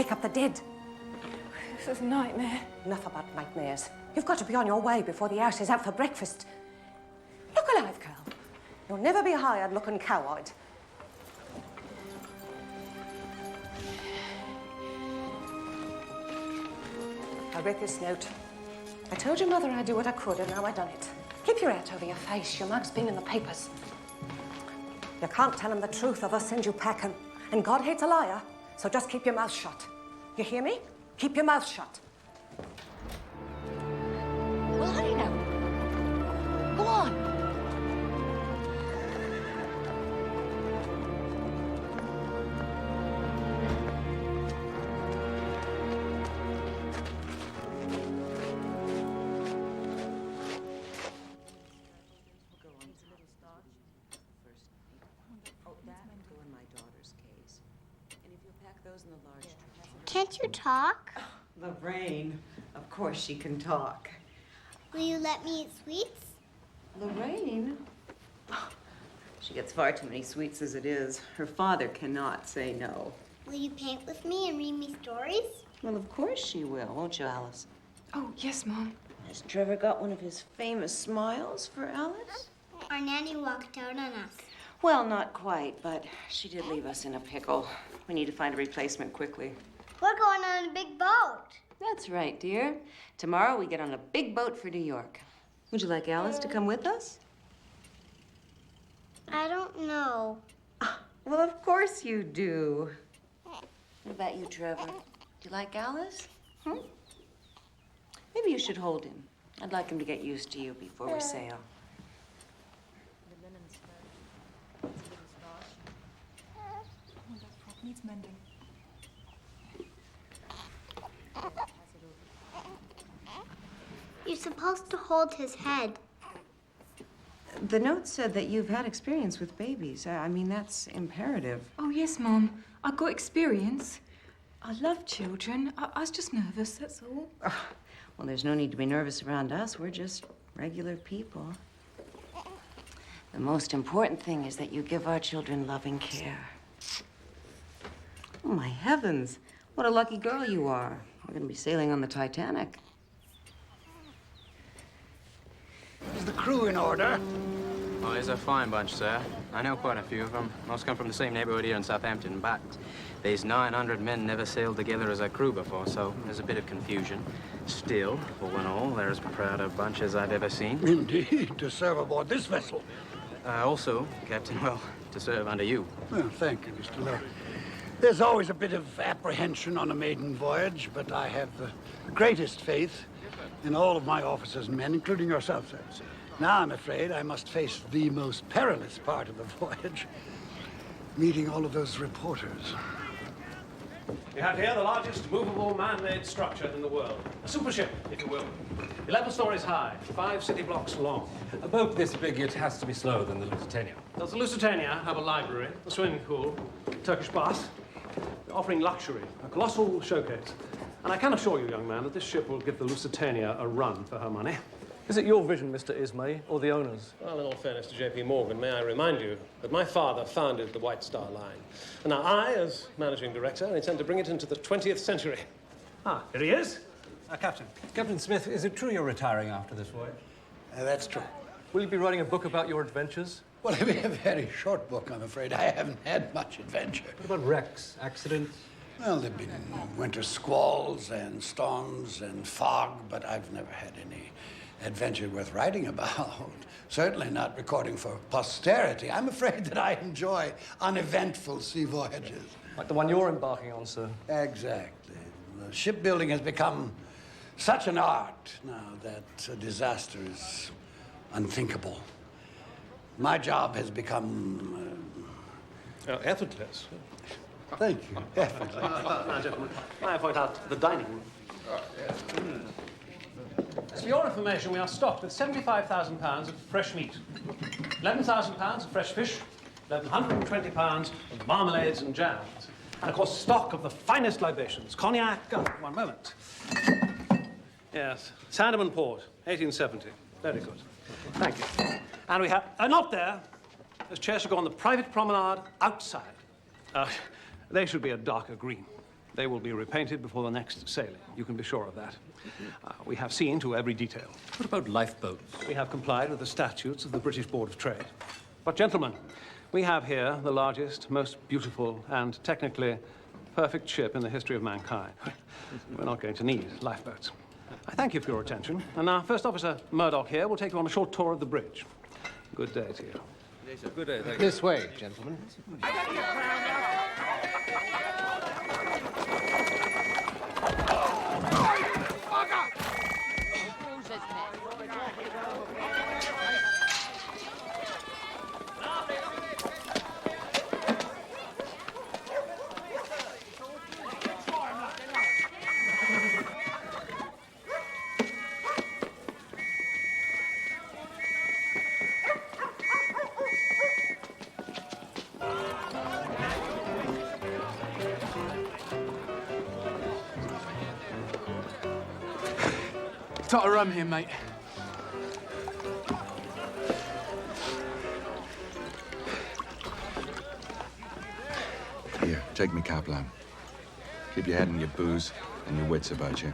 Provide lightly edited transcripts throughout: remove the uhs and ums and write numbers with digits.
wake up the dead. This is a nightmare. Enough about nightmares. You've got to be on your way before the Irish is out for breakfast. Look alive, Carl. You'll never be hired looking coward. I read this note. I told your mother I'd do what I could, and now I've done it. Keep your hat over your face. Your mug's been in the papers. You can't tell him the truth or they'll send you packing. And God hates a liar, so just keep your mouth shut. You hear me? Keep your mouth shut. Well, hurry now. Go on. Can't you talk? Lorraine, of course she can talk. Will you let me eat sweets? Lorraine? She gets far too many sweets as it is. Her father cannot say no. Will you paint with me and read me stories? Well, of course she will, won't you, Alice? Oh, yes, Mom. Has Trevor got one of his famous smiles for Alice? Our nanny walked out on us. Well, not quite, but she did leave us in a pickle. We need to find a replacement quickly. We're going on a big boat. That's right, dear. Tomorrow we get on a big boat for New York. Would you like Alice to come with us? I don't know. Well, of course you do. What about you, Trevor? Do you like Alice? Maybe you should hold him. I'd like him to get used to you before we sail. Needs mending. You're supposed to hold his head. The note said that you've had experience with babies. I mean, that's imperative. Oh, yes, Mom. I got experience. I love children. I was just nervous, that's all. Oh, well, there's no need to be nervous around us. We're just regular people. The most important thing is that you give our children loving care. Oh, my heavens. What a lucky girl you are. We're going to be sailing on the Titanic. Is the crew in order? Oh, he's a fine bunch, sir. I know quite a few of them. Most come from the same neighborhood here in Southampton, but these 900 men never sailed together as a crew before, so there's a bit of confusion. Still, all in all, they're as proud a bunch as I've ever seen. Indeed, to serve aboard this vessel. Also, Captain, well, to serve under you. Well, thank you, Mr. Lowe. There's always a bit of apprehension on a maiden voyage, but I have the greatest faith in all of my officers and men, including yourself, sir. Now I'm afraid I must face the most perilous part of the voyage, meeting all of those reporters. We have here the largest movable man-made structure in the world. A super ship, if you will. 11 stories high, 5 city blocks long. A boat this big, it has to be slower than the Lusitania. Does the Lusitania have a library, a swimming pool, Turkish bath, offering luxury, a colossal showcase? And I can assure you, young man, that this ship will give the Lusitania a run for her money. Is it your vision, Mr. Ismay, or the owner's? Well, in all fairness to J.P. Morgan, may I remind you that my father founded the White Star Line. And now I, as managing director, intend to bring it into the 20th century. Ah, here he is. Captain. Captain Smith, is it true you're retiring after this voyage? That's true. Will you be writing a book about your adventures? Well, it'll be a very short book, I'm afraid. I haven't had much adventure. What about wrecks, accidents? Well, there've been winter squalls and storms and fog, but I've never had any adventure worth writing about. Certainly not recording for posterity. I'm afraid that I enjoy uneventful sea voyages. Like the one you're embarking on, sir. Exactly. Shipbuilding has become such an art now that a disaster is unthinkable. My job has become... effortless. Thank you. Effortless. Now, gentlemen, may I point out the dining room? For your information, we are stocked with £75,000 of fresh meat, £11,000 of fresh fish, £1,120 of marmalades and jams, and, of course, stock of the finest libations, cognac, one moment. Yes, Sandeman Port, 1870. Very good. Thank you. And we have, not there, those chairs should go on the private promenade outside. They should be a darker green. They will be repainted before the next sailing. You can be sure of that. We have seen to every detail. What about lifeboats? We have complied with the statutes of the British Board of Trade. But, gentlemen, we have here the largest, most beautiful, and technically perfect ship in the history of mankind. We're not going to need lifeboats. I thank you for your attention. And now, First Officer Murdoch here will take you on a short tour of the bridge. Good day to you. Good day, thank you. This way, gentlemen. Tot of rum here, mate. Here, take me cap, lad. Keep your head and your booze and your wits about you.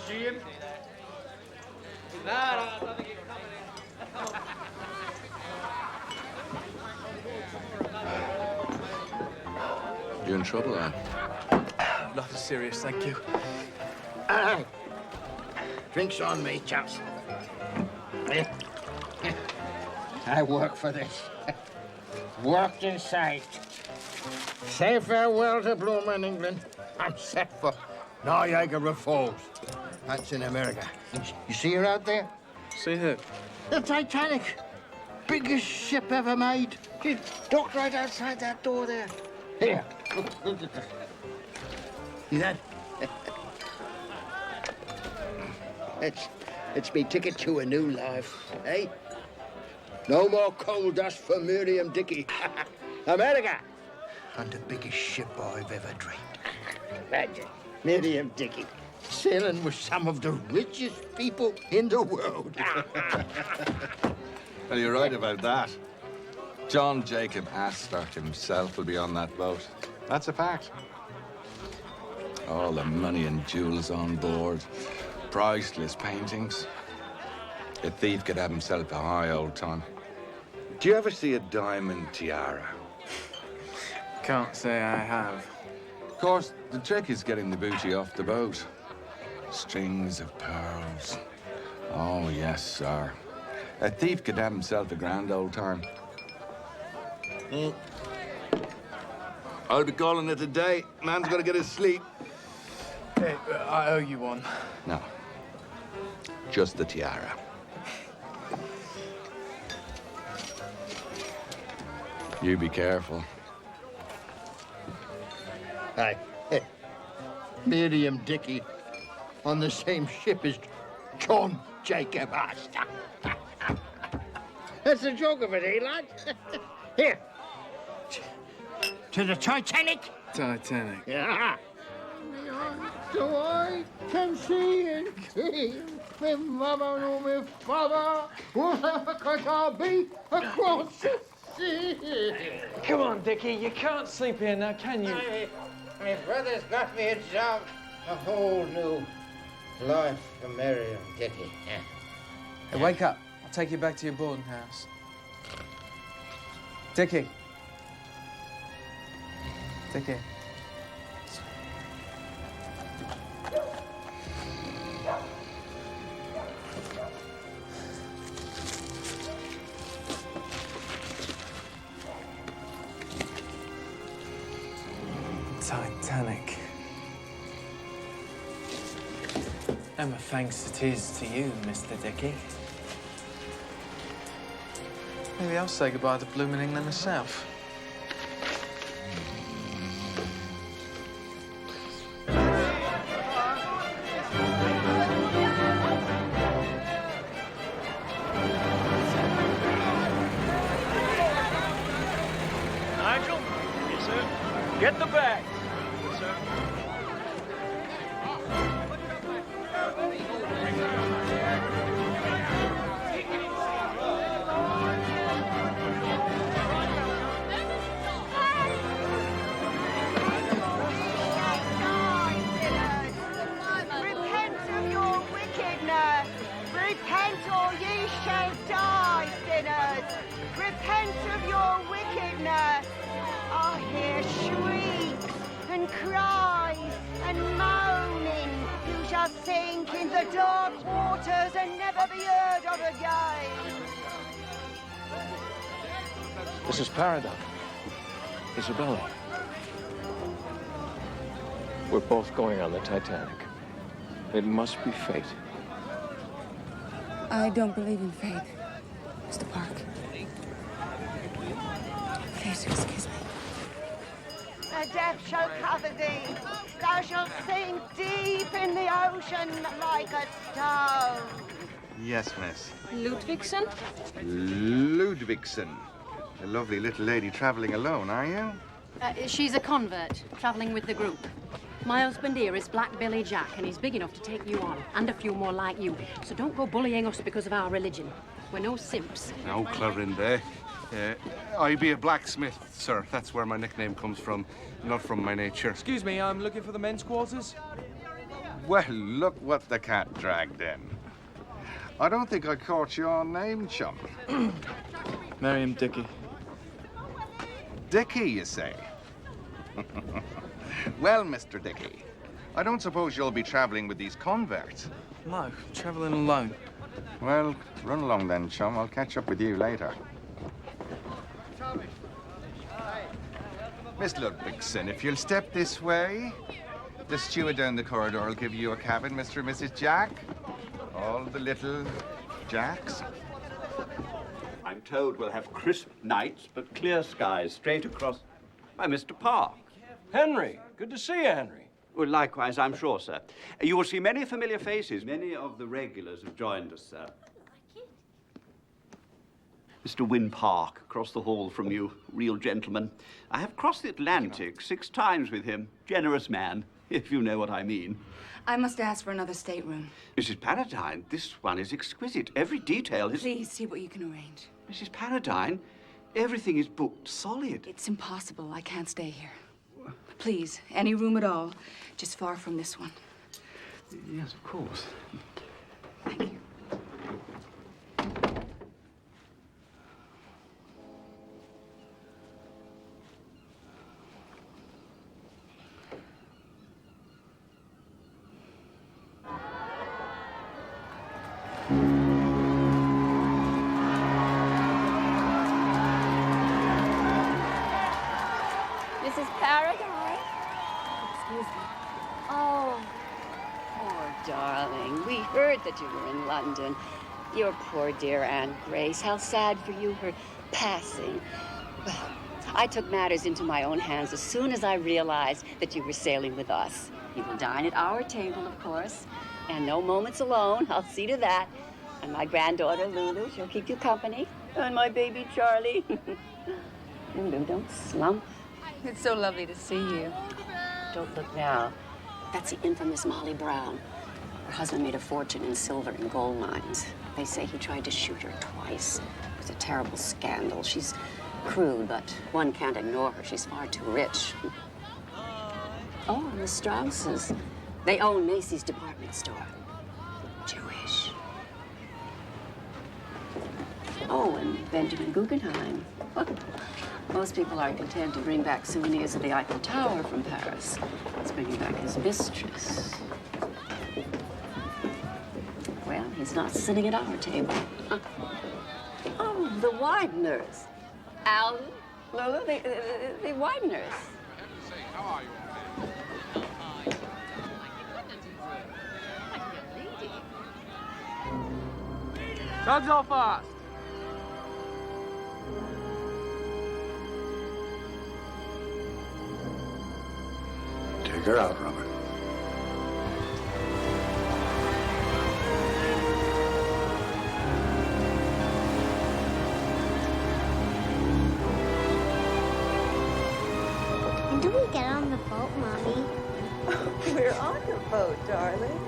See him? You in trouble, lad? Nothing serious, thank you. Drinks on me, chaps. I work for this. Worked inside. Say farewell to bloomin' England. I'm set for Niagara Falls. That's in America. You see her out there? See who? The Titanic. Biggest ship ever made. She docked right outside that door there. Here. Look at that. See that? It's me ticket to a new life, eh? No more coal dust for Miriam Dickey. America! And the biggest ship I've ever dreamed. Imagine, Miriam Dickey sailing with some of the richest people in the world. Well, you're right about that. John Jacob Astor himself will be on that boat. That's a fact. All the money and jewels on board. Priceless paintings. A thief could have himself a high old time. Do you ever see a diamond tiara? Can't say I have. Of course, the trick is getting the booty off the boat. Strings of pearls. Oh, yes, sir. A thief could have himself a grand old time. I'll be calling it a day. Man's got to get his sleep. Hey, I owe you one. No. Just the tiara. You be careful. Hi. Miriam Dickey on the same ship as John Jacob Astor. That's the joke of it, eh, lad? Here. To the Titanic. Titanic. Yeah. So I can see and keep my mama nor my father, because I'll be across the sea. Come on, Dickie, you can't sleep here now, can you? My brother's got me a job, a whole new life for Miriam Dickey. Hey, wake up. I'll take you back to your boarding house. Dickie. Dickie. Titanic. And my thanks it is to you, Mr. Dickey. Maybe I'll say goodbye to bloomin' England myself. Nigel? Yes, sir. Get the bag. Yes, sir. repent of your wickedness. I hear shrieks and cries and moaning. You shall sink in the dark waters and never be heard of again. This is Paradigm. Isabella. We're both going on the Titanic. It must be fate. I don't believe in fate, Mr. Park. Please excuse me. The depth shall cover thee. Thou shalt sink deep in the ocean like a stone. Yes, miss. Ludvigsen? Ludvigsen. A lovely little lady traveling alone, are you? She's a convert, traveling with the group. My husband here is Black Billy Jack, and he's big enough to take you on, and a few more like you. So don't go bullying us because of our religion. We're no simps. No, Clorinde. I be a blacksmith, sir. That's where my nickname comes from, not from my nature. Excuse me, I'm looking for the men's quarters. Well, look what the cat dragged in. I don't think I caught your name, chum. Miriam Dickey. Dickey, you say? Well, Mr. Dickey, I don't suppose you'll be traveling with these converts. No, traveling alone. Well, run along then, chum. I'll catch up with you later. Miss Ludvigsen, if you'll step this way, the steward down the corridor will give you a cabin, Mr. and Mrs. Jack. All the little Jacks. I'm told we'll have crisp nights, but clear skies straight across by Mr. Park. Henry, good to see you, Henry. Well, likewise, I'm sure, sir. You will see many familiar faces. Many of the regulars have joined us, sir. Mr. Wynne Park, across the hall from you, real gentleman. I have crossed the Atlantic 6 times with him. Generous man, if you know what I mean. I must ask for another stateroom. Mrs. Paradine, this one is exquisite. Every detail is... Please see what you can arrange. Mrs. Paradine, everything is booked solid. It's impossible. I can't stay here. Please, any room at all, just far from this one. Yes, of course. Thank you. Mrs. Paradine? Excuse me. Oh, poor darling. We heard that you were in London. Your poor dear Aunt Grace. How sad for you, her passing. Well, I took matters into my own hands as soon as I realized that you were sailing with us. You will dine at our table, of course, and no moments alone. I'll see to that. And my granddaughter, Lulu, she'll keep you company. And my baby, Charlie. Lulu, don't slump. It's so lovely to see you. Don't look now. That's the infamous Molly Brown. Her husband made a fortune in silver and gold mines. They say he tried to shoot her twice. It was a terrible scandal. She's crude, but one can't ignore her. She's far too rich. Oh, and the Strausses. They own Macy's department store. Jewish. Oh, and Benjamin Guggenheim. Most people are content to bring back souvenirs of the Eiffel Tower from Paris. He's bringing back his mistress. Well, he's not sitting at our table. Oh, the Wideners. Alan, Lulu, the Wideners. Guns all fast. Take her out, Robert. When do we get on the boat, Mommy? We're on the boat, darling.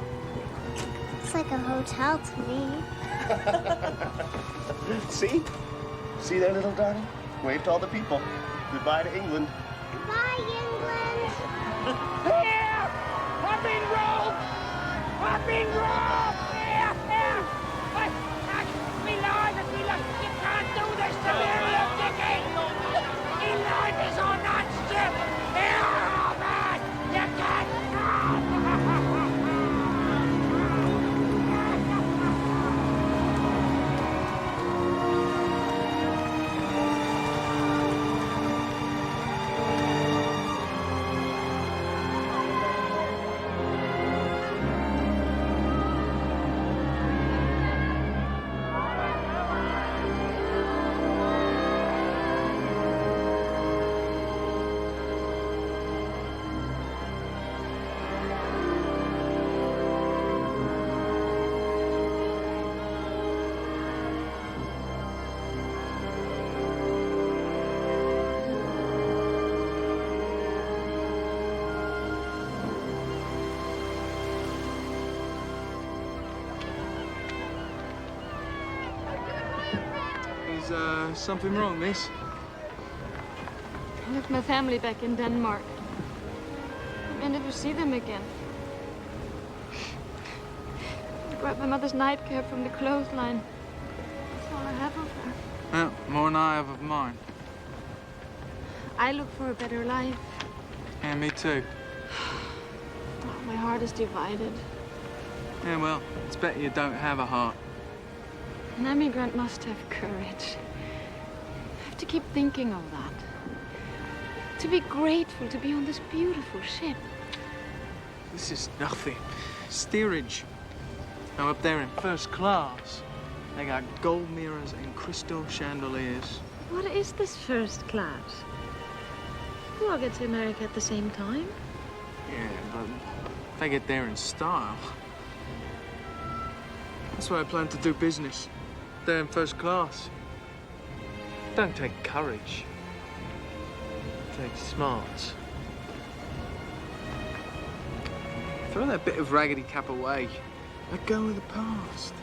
It's like a hotel to me. See? See there, little darling? Wave to all the people. Goodbye to England. Goodbye, England. Here! I've been rolled! I've been rolled! Here! We lie, you can't do this to me! Is something wrong, miss? I left my family back in Denmark. I may never see them again. I grabbed my mother's nightcap from the clothesline. That's all I have of her. Well, more than I have of mine. I look for a better life. Yeah, me too. Oh, my heart is divided. Yeah, well, it's better you don't have a heart. An emigrant must have courage. I have to keep thinking of that. To be grateful to be on this beautiful ship. This is nothing. Steerage. Now, up there in first class, they got gold mirrors and crystal chandeliers. What is this first class? We all get to America at the same time. Yeah, but they get there in style. That's why I plan to do business. There in first class. Don't take courage. Take smarts. Throw that bit of raggedy cap away. Let go of the past.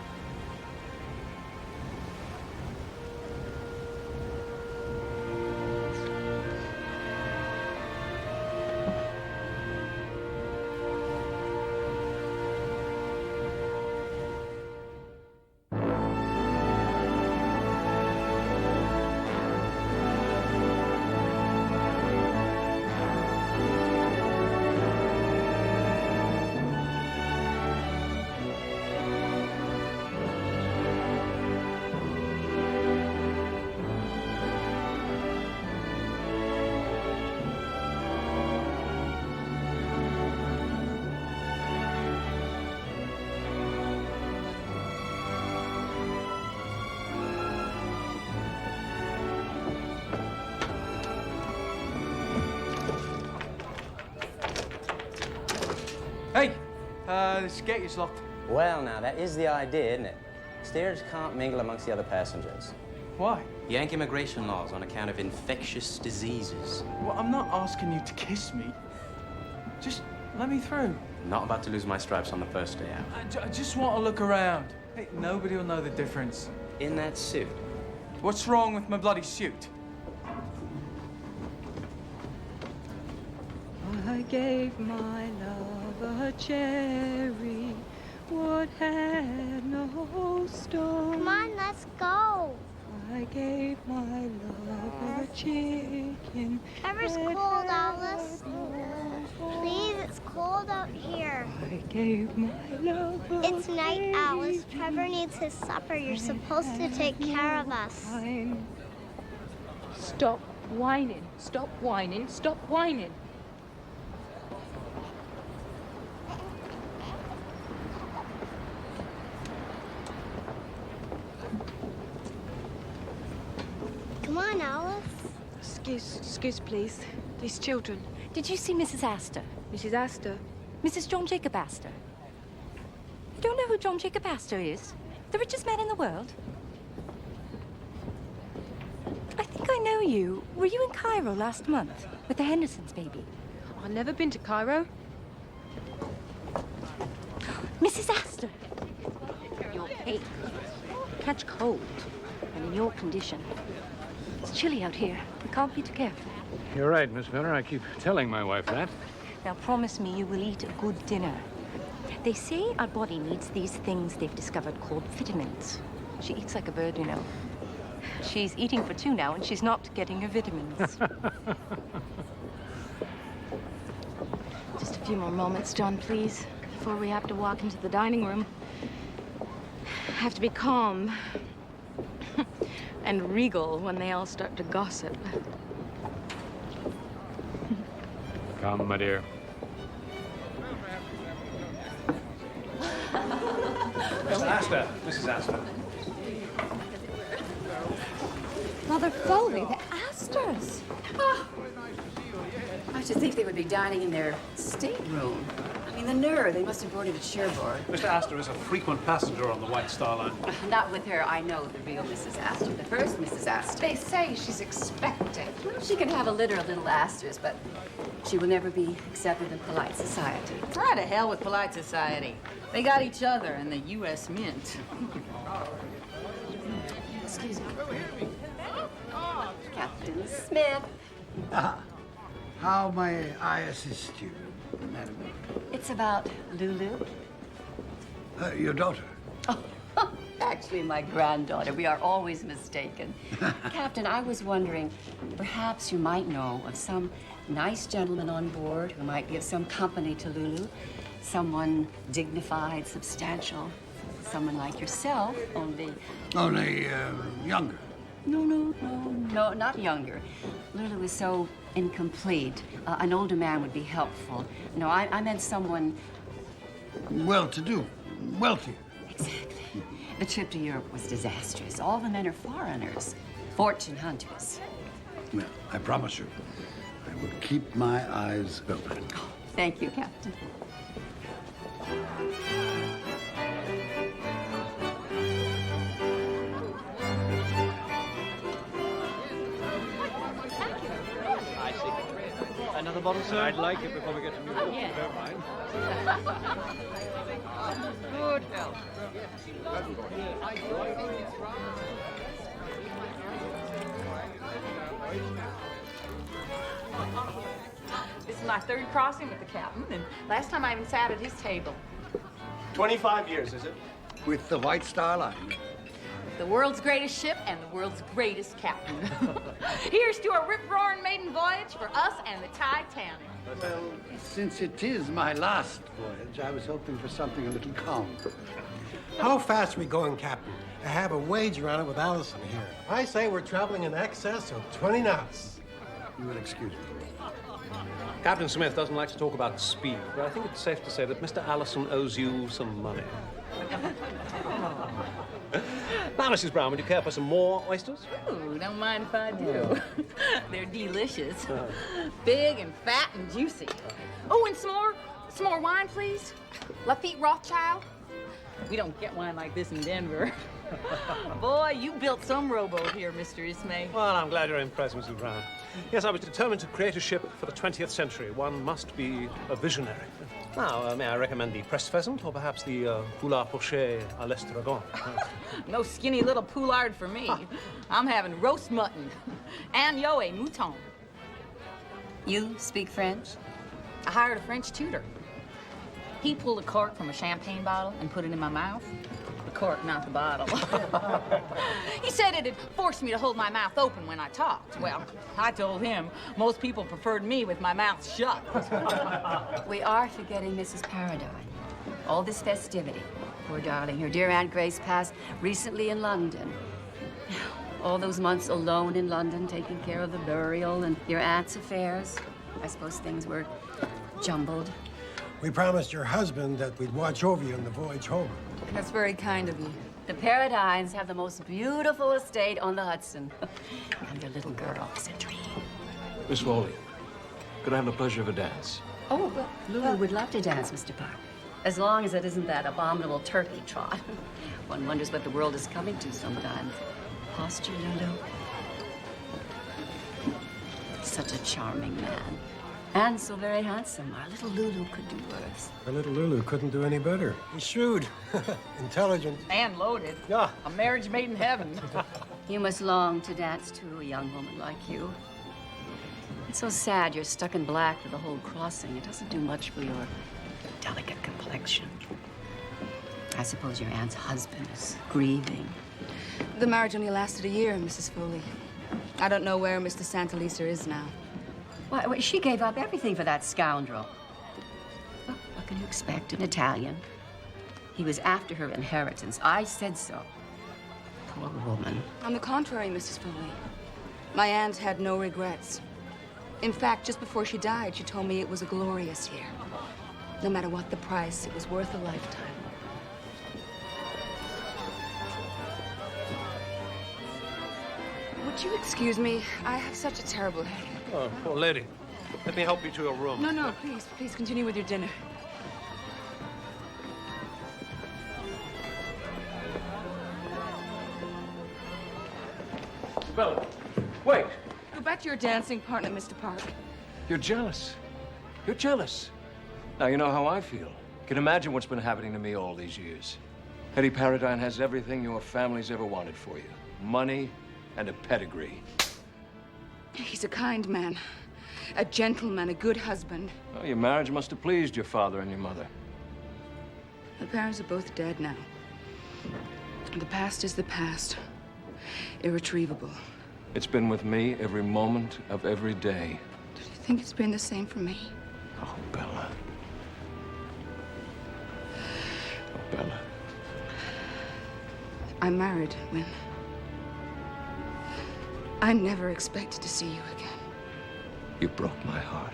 Hey, this gate is locked. Well, now, that is the idea, isn't it? Steerage can't mingle amongst the other passengers. Why? Yank immigration laws on account of infectious diseases. Well, I'm not asking you to kiss me. Just let me through. Not about to lose my stripes on the first day out. I just want to look around. Hey, nobody will know the difference. In that suit? What's wrong with my bloody suit? I gave my love a cherry, what had no stone. Come on, let's go. I gave my love a chicken. Ever's cold, Alice. Please, it's cold out here. I gave my love a It's night, Alice. Trevor needs his supper. You're supposed to take care of us. Stop whining. Stop whining. Stop whining. Come on, Alice. Excuse, please. These children. Did you see Mrs. Astor? Mrs. Astor? Mrs. John Jacob Astor. You don't know who John Jacob Astor is? The richest man in the world? I think I know you. Were you in Cairo last month with the Hendersons, baby? I've never been to Cairo. Mrs. Astor! You're pale. Catch cold. And in your condition. It's chilly out here. We can't be too careful. You're right, Miss Miller. I keep telling my wife that. Now promise me you will eat a good dinner. They say our body needs these things they've discovered called vitamins. She eats like a bird, you know. She's eating for two now, and she's not getting her vitamins. Just a few more moments, John, please, before we have to walk into the dining room. I have to be calm and regal when they all start to gossip. Come, my dear. Mr. Astor, Mrs. Astor. Mother Foley, the Astors. Oh. I should think they would be dining in their stateroom. I mean, the nerve. They must have boarded at Cherbourg. Mr. Astor is a frequent passenger on the White Star Line. Not with her. I know the real Mrs. Astor, the first Mrs. Astor. They say she's expecting. Well, she can have a litter of little Astors, but she will never be accepted in polite society. Right to hell with polite society. They got each other and the U.S. Mint. Excuse me. Captain Smith. Ah, how may I assist you, madam? It's about Lulu. Your daughter? Actually, my granddaughter. We are always mistaken. Captain, I was wondering, perhaps you might know of some nice gentleman on board who might be of some company to Lulu. Someone dignified, substantial. Someone like yourself, only... Only, younger. No, not younger. Lulu is so incomplete. An older man would be helpful. No, I meant someone... Well-to-do, wealthier. Exactly. The trip to Europe was disastrous. All the men are foreigners, fortune hunters. Well, I promise you, I will keep my eyes open. Thank you, Captain. Another bottle, sir? I'd like it before we get to New York, if you don't mind. Good health. This is my third crossing with the captain, and last time I even sat at his table. 25 years, is it? With the White Star Line. The world's greatest ship and the world's greatest captain. Here's to a rip-roaring maiden voyage for us and the Titanic. Well, since it is my last voyage, I was hoping for something a little calmer. How fast are we going, Captain? I have a wager on it with Allison here. I say we're traveling in excess of 20 knots. You will excuse me. Captain Smith doesn't like to talk about speed, but I think it's safe to say that Mr. Allison owes you some money. Now, Mrs. Brown, would you care for some more oysters? Ooh, don't mind if I do. They're delicious. Big and fat and juicy. Oh, and some more wine, please. Lafitte Rothschild. We don't get wine like this in Denver. Boy, you built some rowboat here, Mr. Ismay. Well, I'm glad you're impressed, Mrs. Brown. Yes, I was determined to create a ship for the 20th century. One must be a visionary. Now, may I recommend the pressed pheasant, or perhaps the poulard poché à l'estragon? No skinny little poulard for me. I'm having roast mutton and yo a mouton. You speak French? I hired a French tutor. He pulled a cork from a champagne bottle and put it in my mouth. The cork, not the bottle. He said it'd force me to hold my mouth open when I talked. Well, I told him most people preferred me with my mouth shut. We are forgetting Mrs. Paradine. All this festivity. Poor darling, her dear Aunt Grace passed recently in London. All those months alone in London, taking care of the burial and your aunt's affairs. I suppose things were jumbled. We promised your husband that we'd watch over you on the voyage home. That's very kind of you. The Paradines have the most beautiful estate on the Hudson. And their little girl is a dream. Miss Foley, could I have the pleasure of a dance? Oh, well, Lulu would love to dance, Mr. Park. As long as it isn't that abominable turkey trot. One wonders what the world is coming to sometimes. Posture, Lulu. Such a charming man. And so very handsome. Our little Lulu could do worse. Our little Lulu couldn't do any better. He's shrewd, intelligent. And loaded. Yeah. A marriage made in heaven. You must long to dance to a young woman like you. It's so sad you're stuck in black for the whole crossing. It doesn't do much for your delicate complexion. I suppose your aunt's husband is grieving. The marriage only lasted a year, Mrs. Foley. I don't know where Mr. Santalisa is now. Why, she gave up everything for that scoundrel. Well, what can you expect, an Italian? He was after her inheritance. I said so. Poor woman. On the contrary, Mrs. Foley. My aunt had no regrets. In fact, just before she died, she told me it was a glorious year. No matter what the price, it was worth a lifetime. Would you excuse me? I have such a terrible headache. Oh, poor lady. Let me help you to your room. No, please continue with your dinner. Bella, wait. Go back to your dancing partner, Mr. Park. You're jealous. You're jealous. Now, you know how I feel. You can imagine what's been happening to me all these years. Hetty Paradine has everything your family's ever wanted for you. Money and a pedigree. He's a kind man, a gentleman, a good husband. Well, your marriage must have pleased your father and your mother. The parents are both dead now. The past is the past. Irretrievable. It's been with me every moment of every day. Do you think it's been the same for me? Oh, Bella. Oh, Bella. I'm married, Win. I never expected to see you again. You broke my heart.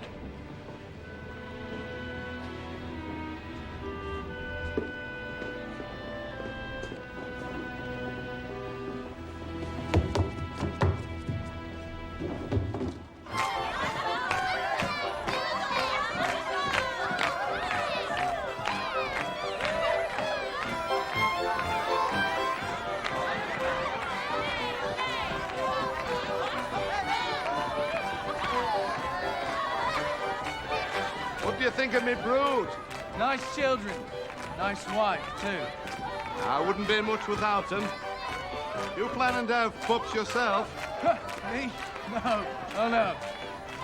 What do you think of me brood? Nice children. Nice wife, too. I wouldn't be much without them. You planning to have pups yourself? Me? No. Oh, no.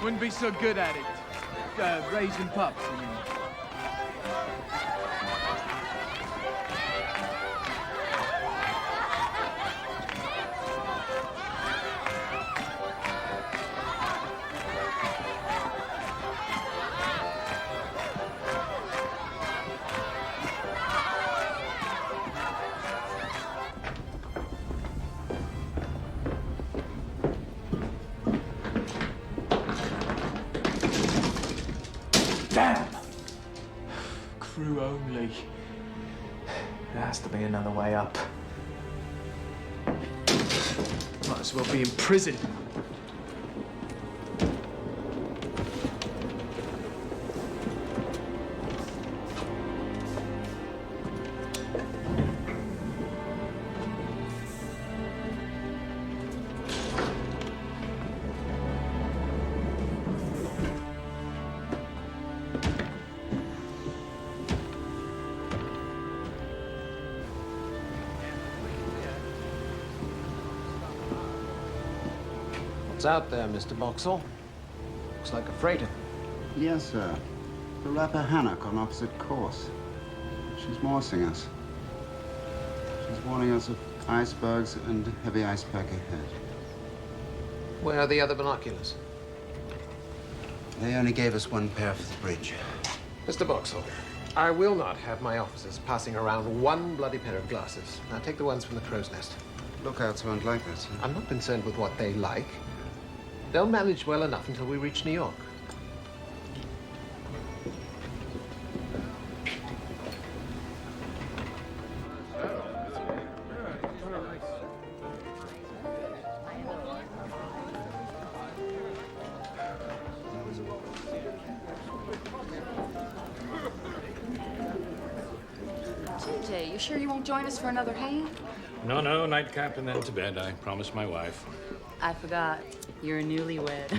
Wouldn't be so good at it. Raising pups, I mean. Damn! Crew only. There has to be another way up. Might as well be in prison. What's out there, Mr. Boxall? Looks like a freighter. Yes, sir. The Rappahannock on opposite course. She's morsing us. She's warning us of icebergs and heavy ice pack ahead. Where are the other binoculars? They only gave us one pair for the bridge. Mr. Boxall, I will not have my officers passing around one bloody pair of glasses. Now take the ones from the crow's nest. Lookouts won't like that, sir. I'm not concerned with what they like. They'll manage well enough until we reach New York. TJ, you sure you won't join us for another hand? No, no, nightcap and then to bed. I promised my wife. I forgot. You're a newlywed.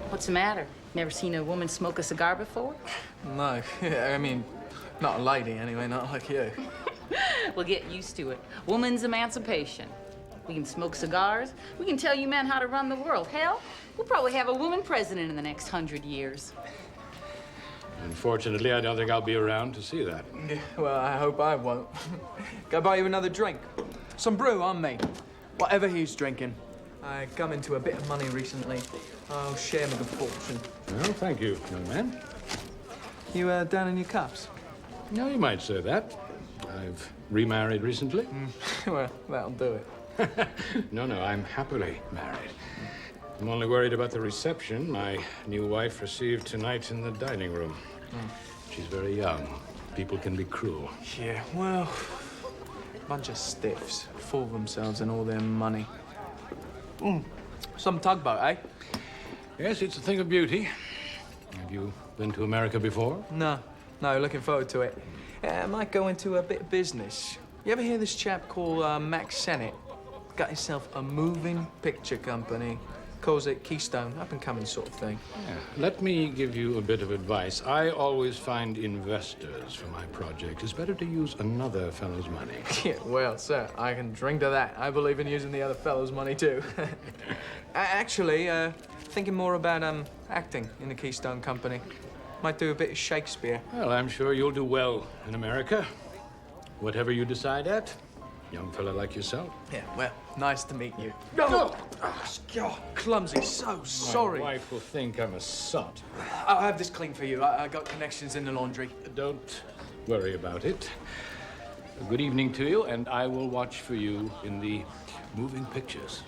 What's the matter? Never seen a woman smoke a cigar before? No. I mean, not a lady anyway, not like you. Well, get used to it. Woman's emancipation. We can smoke cigars. We can tell you men how to run the world. Hell, we'll probably have a woman president in the next 100 years. Unfortunately, I don't think I'll be around to see that. Yeah, well, I hope I won't. Go buy you another drink. Some brew on me. Whatever he's drinking. I come into a bit of money recently. I'll share my good fortune. Well, thank you, young man. You down in your cups? No, you might say that. I've remarried recently. Well, that'll do it. No, I'm happily married. I'm only worried about the reception my new wife received tonight in the dining room. She's very young. People can be cruel. Yeah, well, bunch of stiffs. Full of themselves and all their money. Some tugboat, eh? Yes, it's a thing of beauty. Have you been to America before? No, looking forward to it. I might go into a bit of business. You ever hear this chap called Max Sennett? Got himself a moving picture company. calls it Keystone, up-and-coming sort of thing. Yeah. Let me give you a bit of advice. I always find investors for my project. It's better to use another fellow's money. Yeah, well, sir, I can drink to that. I believe in using the other fellow's money, too. Actually, thinking more about, acting in the Keystone Company. Might do a bit of Shakespeare. Well, I'm sure you'll do well in America. Whatever you decide at, young fella like yourself. Yeah, well, nice to meet you. Oh, God, clumsy, so sorry. My wife will think I'm a sot. I'll have this clean for you. I got connections in the laundry. Don't worry about it. Good evening to you, and I will watch for you in the moving pictures.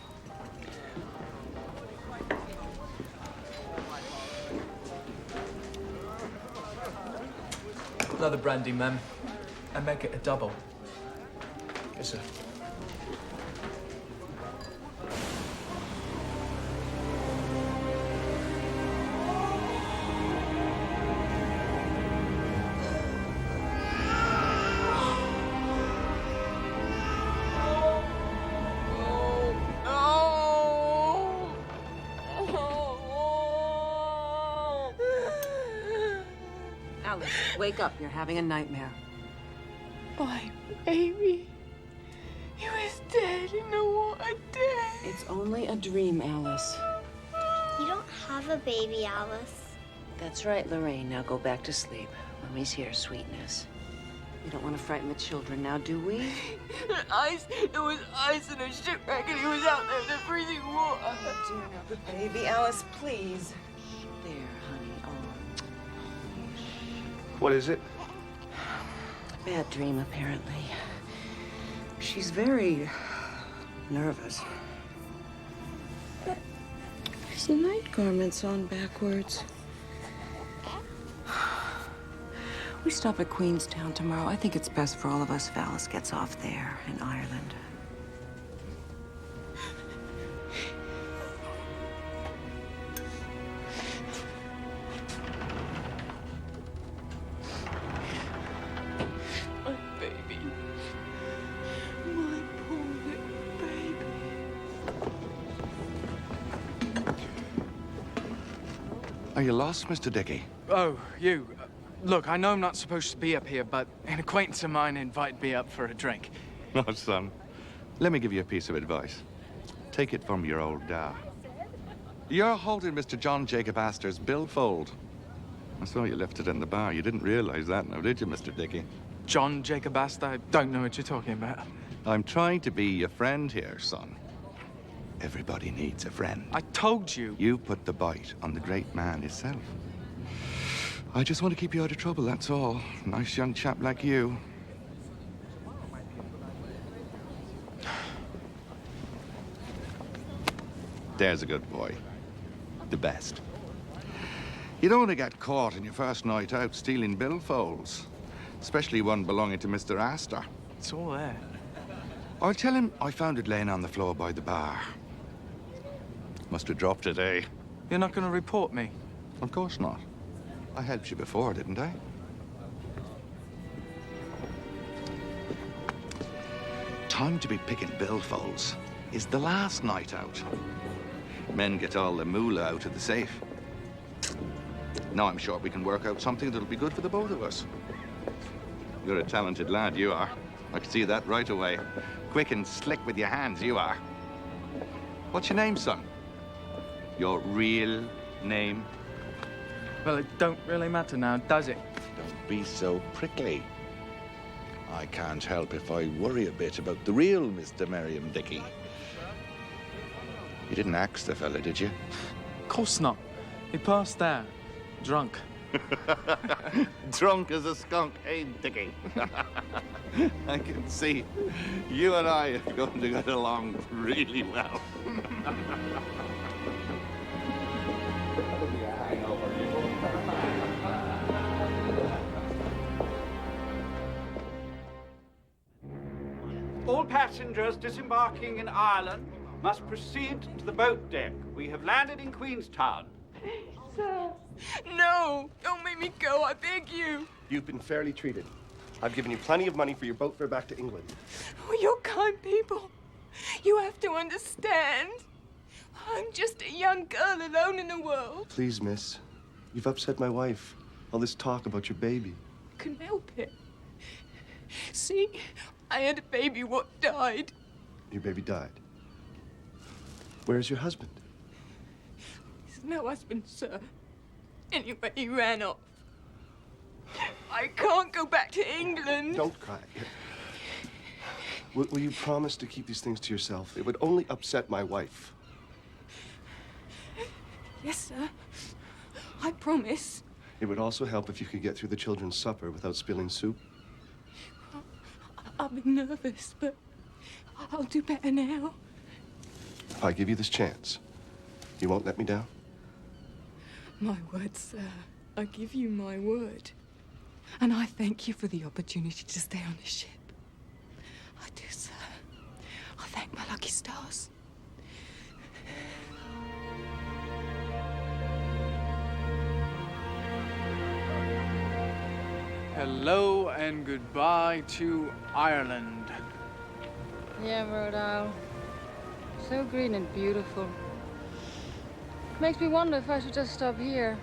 Another brandy, ma'am. And make it a double. Yes, sir. Alice, wake up. You're having a nightmare. My baby. He was dead in the water. It's only a dream, Alice. You don't have a baby, Alice. That's right, Lorraine. Now go back to sleep. Mommy's here, sweetness. We don't want to frighten the children now, do we? There was ice in a shipwreck and he was out there in the freezing water. Oh, dear, now, good baby. Alice, please. There, honey. Oh. What is it? Bad dream, apparently. She's very nervous. There's the night garments on backwards. We stop at Queenstown tomorrow. I think it's best for all of us if Alice gets off there in Ireland. My baby. My poor little baby. Are you lost, Mr. Dickey? Oh, you. Look, I know I'm not supposed to be up here, but an acquaintance of mine invited me up for a drink. No, son. Let me give you a piece of advice. Take it from your old dad. You're holding Mr. John Jacob Astor's billfold. I saw you left it in the bar. You didn't realize that now, did you, Mr. Dickey? John Jacob Astor? I don't know what you're talking about. I'm trying to be your friend here, son. Everybody needs a friend. I told you. You put the bite on the great man himself. I just want to keep you out of trouble, that's all. Nice young chap like you. There's a good boy. The best. You don't want to get caught in your first night out stealing billfolds. Especially one belonging to Mr. Astor. It's all there. I'll tell him I found it laying on the floor by the bar. Must have dropped it, eh? You're not going to report me? Of course not. I helped you before, didn't I? Time to be picking billfolds is the last night out. Men get all the moolah out of the safe. Now I'm sure we can work out something that'll be good for the both of us. You're a talented lad, you are. I can see that right away. Quick and slick with your hands, you are. What's your name, son? Your real name? Well, it don't really matter now, does it? Don't be so prickly. I can't help if I worry a bit about the real Mr. Merriam Dickey. You didn't axe the fella, did you? Of course not. He passed out. Drunk. Drunk as a skunk, eh, Dickey? I can see you and I are going to get along really well. All passengers disembarking in Ireland must proceed to the boat deck. We have landed in Queenstown. Sir. No! Don't make me go, I beg you. You've been fairly treated. I've given you plenty of money for your boat fare back to England. Oh, you're kind people. You have to understand. I'm just a young girl alone in the world. Please, miss. You've upset my wife. All this talk about your baby. Couldn't help it. See, I had a baby what died. Your baby died. Where's your husband? He's no husband, sir. Anyway, he ran off. I can't go back to England. Don't cry. Will you promise to keep these things to yourself? It would only upset my wife. Yes, sir. I promise. It would also help if you could get through the children's supper without spilling soup. I've been nervous, but I'll do better now. If I give you this chance, you won't let me down? My word, sir. I give you my word. And I thank you for the opportunity to stay on the ship. I do, sir. I thank my lucky stars. Hello and goodbye to Ireland. Yeah, Rhode Isle. So green and beautiful. Makes me wonder if I should just stop here.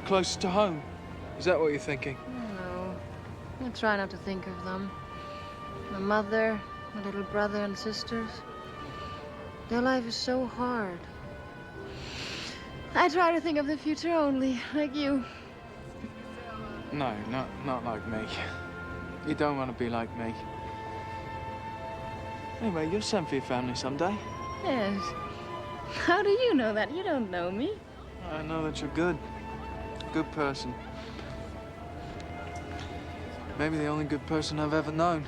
Close to home. Is that what you're thinking? No. I try not to think of them. My mother, my little brother and sisters. Their life is so hard. I try to think of the future only, like you. No, not like me. You don't want to be like me. Anyway, you'll send for your family someday. Yes. How do you know that? You don't know me. I know that you're good. Good person. Maybe the only good person I've ever known.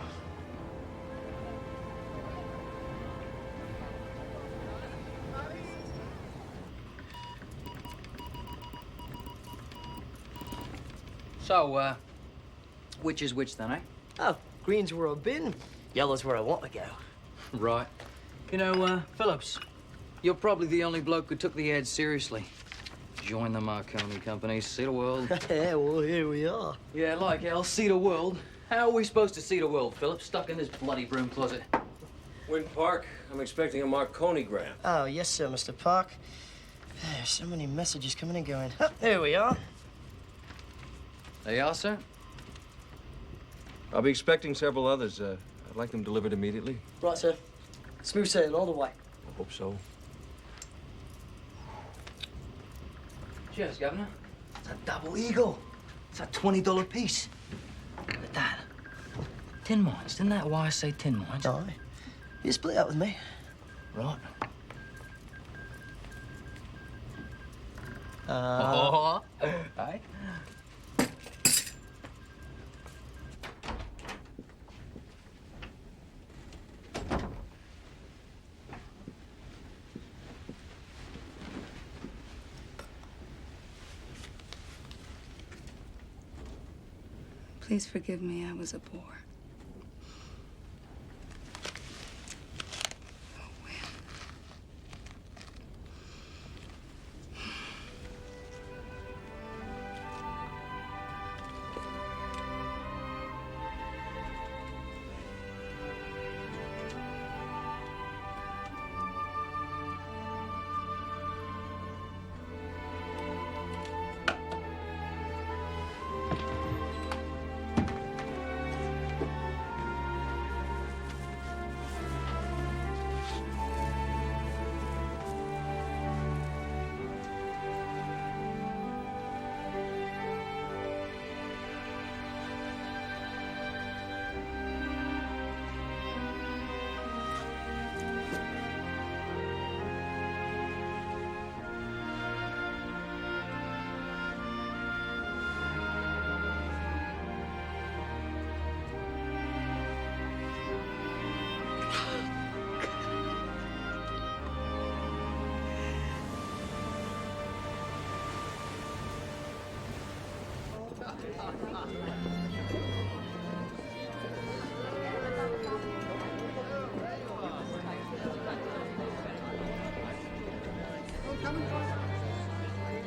So, which is which then, eh? Oh, green's where I've been, yellow's where I want to go. Right. You know, Phillips, you're probably the only bloke who took the ad seriously. Join the Marconi Company, see the world. Yeah, well, here we are. Yeah, like hell, see the world. How are we supposed to see the world, Phillips? Stuck in this bloody broom closet. Wynn Park, I'm expecting a Marconi gram. Oh, yes, sir, Mr. Park. There's so many messages coming and going. Oh, there we are. There you are, sir. I'll be expecting several others. I'd like them delivered immediately. Right, sir. Smooth sailing all the way. I hope so. Cheers, Governor. It's a double eagle. It's a $20 piece. Look at that. Tin mines. Isn't that why I say tin mines? Aye. You split up with me. Right. Aye. Please forgive me, I was a bore.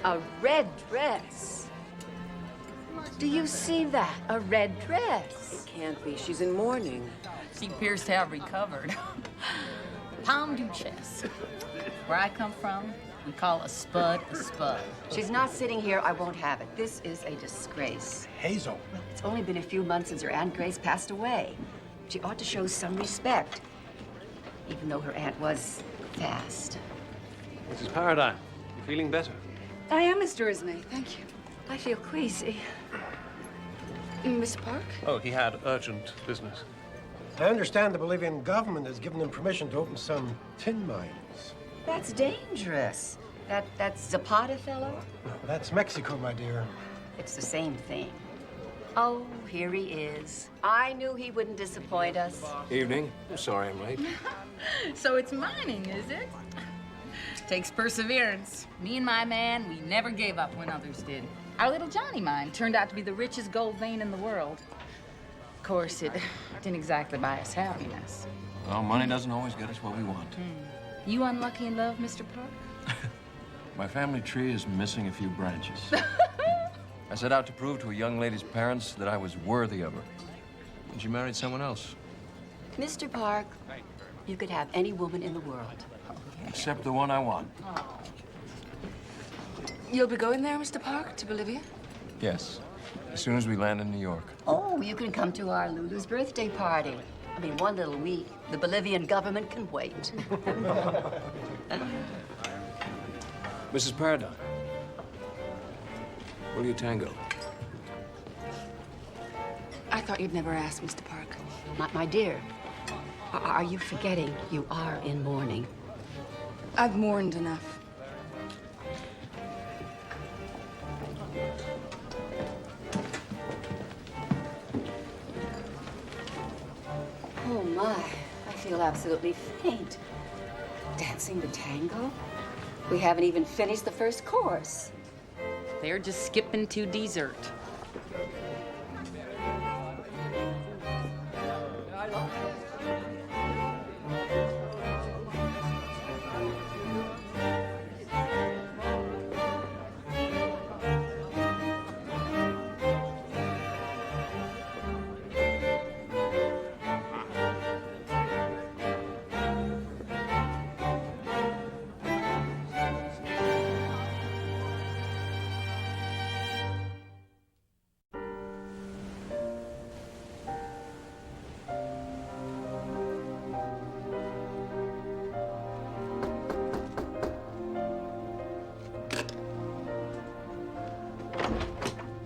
A red dress. Do you see that? A red dress. It can't be. She's in mourning. She appears to have recovered. Palm Duchess. Where I come from, we call a spud a spud. She's not sitting here. I won't have it. This is a disgrace. Hazel. Well, it's only been a few months since her Aunt Grace passed away. She ought to show some respect, even though her aunt was fast. Mrs. Paradine, you feeling better? I am, Mr. Ismay. Thank you. I feel queasy. Mr. Park? Oh, he had urgent business. I understand the Bolivian government has given them permission to open some tin mines. That's dangerous. That Zapata fellow? That's Mexico, my dear. It's the same thing. Oh, here he is. I knew he wouldn't disappoint us. Evening. I'm sorry I'm late. So it's mining, is it? Takes perseverance. Me and my man, we never gave up when others did. Our little Johnny mine turned out to be the richest gold vein in the world. Of course, it didn't exactly buy us happiness. Well, money doesn't always get us what we want. You unlucky in love, Mr. Park? My family tree is missing a few branches. I set out to prove to a young lady's parents that I was worthy of her. And she married someone else. Mr. Park, you could have any woman in the world. Except the one I want. You'll be going there, Mr. Park, to Bolivia? Yes. As soon as we land in New York. Oh, you can come to our Lulu's birthday party. I mean, one little week. The Bolivian government can wait. Mrs. Paradine, will you tango? I thought you'd never ask, Mr. Park. My dear, are you forgetting you are in mourning? I've mourned enough. Oh, my. I feel absolutely faint. Dancing the tango? We haven't even finished the first course. They're just skipping to dessert.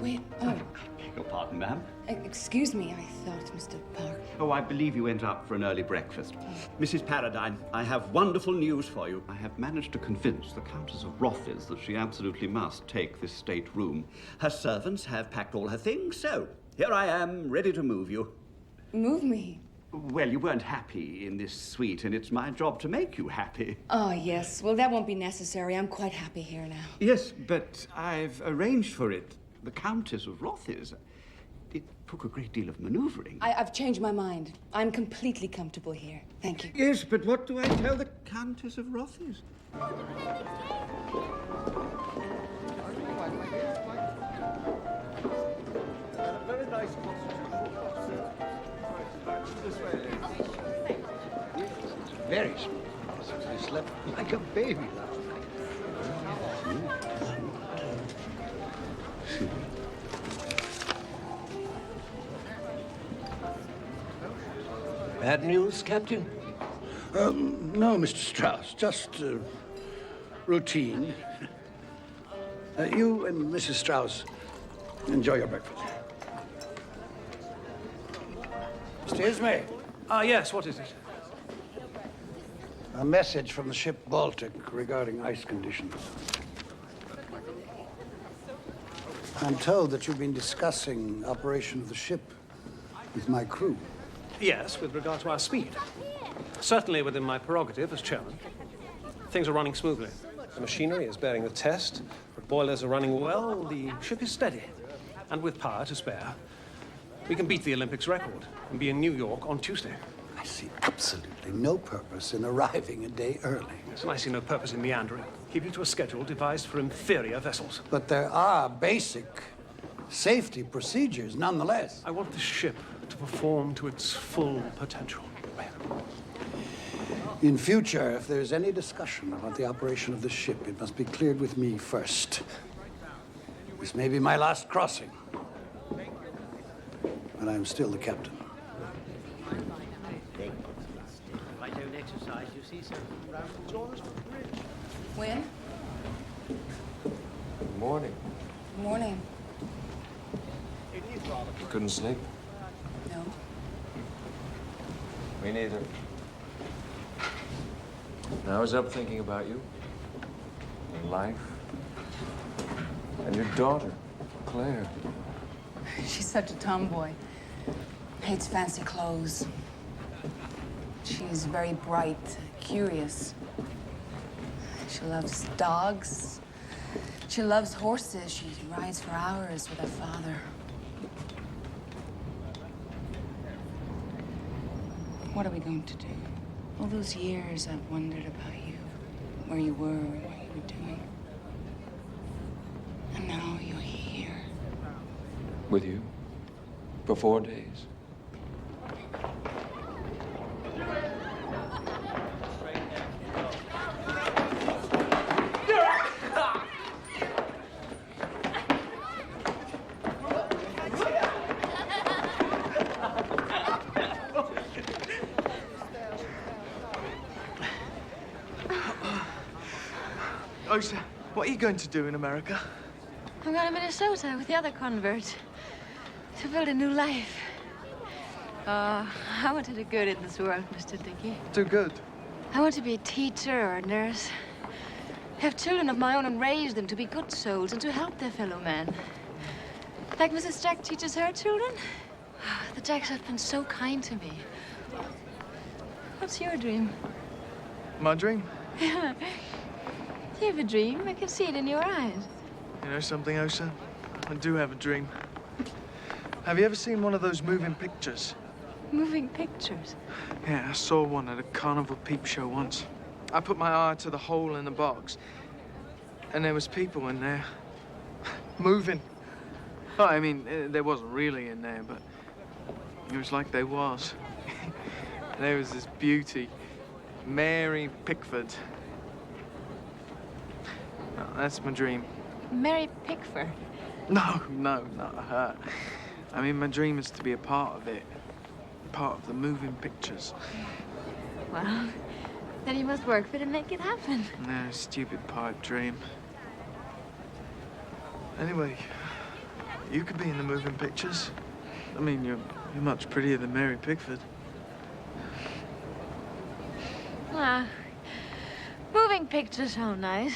Wait, oh. Beg your pardon, ma'am. Excuse me, I thought, Mr. Park. Oh, I believe you went out for an early breakfast. Mrs. Paradine, I have wonderful news for you. I have managed to convince the Countess of Rothes that she absolutely must take this stateroom. Her servants have packed all her things, so here I am, ready to move you. Move me? Well, you weren't happy in this suite, and it's my job to make you happy. Oh, yes. Well, that won't be necessary. I'm quite happy here now. Yes, but I've arranged for it. The Countess of Rothes. It took a great deal of maneuvering. I've changed my mind. I'm completely comfortable here. Thank you. Yes, but what do I tell the Countess of Rothes? Very nice Very smooth. He slept like a baby last night. Bad news, Captain? No, Mr. Strauss, just routine. You and Mrs. Strauss, enjoy your breakfast. Mr. Ismay. Yes, what is it? A message from the ship Baltic regarding ice conditions. I'm told that you've been discussing operation of the ship with my crew. Yes, with regard to our speed. Certainly within my prerogative as chairman. Things are running smoothly. The machinery is bearing the test. The boilers are running well. The ship is steady. And with power to spare, we can beat the Olympics record and be in New York on Tuesday. I see absolutely no purpose in arriving a day early. Yes, and I see no purpose in meandering, keeping to a schedule devised for inferior vessels. But there are basic safety procedures nonetheless. I want the ship to perform to its full potential. In future, if there's any discussion about the operation of the ship, it must be cleared with me first. This may be my last crossing. And I'm still the captain. When? Good morning. Good morning. You couldn't sleep? No. Me neither. And I was up thinking about you, and life, and your daughter, Claire. She's such a tomboy. Hates fancy clothes. She's very bright, curious. She loves dogs. She loves horses. She rides for hours with her father. What are we going to do? All those years I've wondered about you, where you were, what you were doing. And now you're here. With you? For 4 days? Osa, what are you going to do in America? I'm going to Minnesota with the other converts to build a new life. I want to do good in this world, Mr. Dickey. Do good? I want to be a teacher or a nurse. Have children of my own and raise them to be good souls and to help their fellow men. Like Mrs. Jack teaches her children. The Jacks have been so kind to me. What's your dream? My dream? Yeah. You have a dream. I can see it in your eyes. You know something, Osa? I do have a dream. Have you ever seen one of those moving pictures? Moving pictures? Yeah, I saw one at a carnival peep show once. I put my eye to the hole in the box, and there was people in there, moving. Well, I mean, there wasn't really in there, but it was like there was. There was this beauty, Mary Pickford. Oh, that's my dream. Mary Pickford? No, not her. I mean, my dream is to be a part of it. Part of the moving pictures. Well, then you must work for it and make it happen. No, stupid pipe dream. Anyway, you could be in the moving pictures. I mean, you're much prettier than Mary Pickford. Moving pictures sound nice.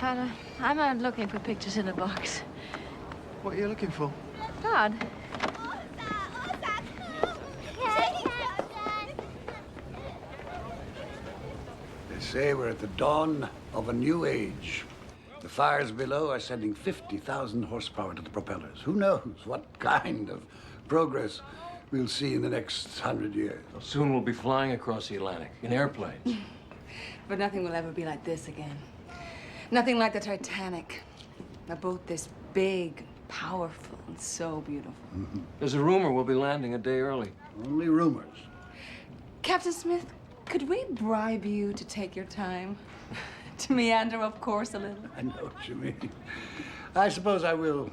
But I'm not looking for pictures in a box. What are you looking for? God. They say we're at the dawn of a new age. The fires below are sending 50,000 horsepower to the propellers. Who knows what kind of progress we'll see in the next 100 years. Well, soon we'll be flying across the Atlantic in airplanes. But nothing will ever be like this again. Nothing like the Titanic. A boat this big, powerful, and so beautiful. Mm-hmm. There's a rumor we'll be landing a day early. Only rumors. Captain Smith, could we bribe you to take your time? To meander, of course, a little? I know what you mean. I suppose I will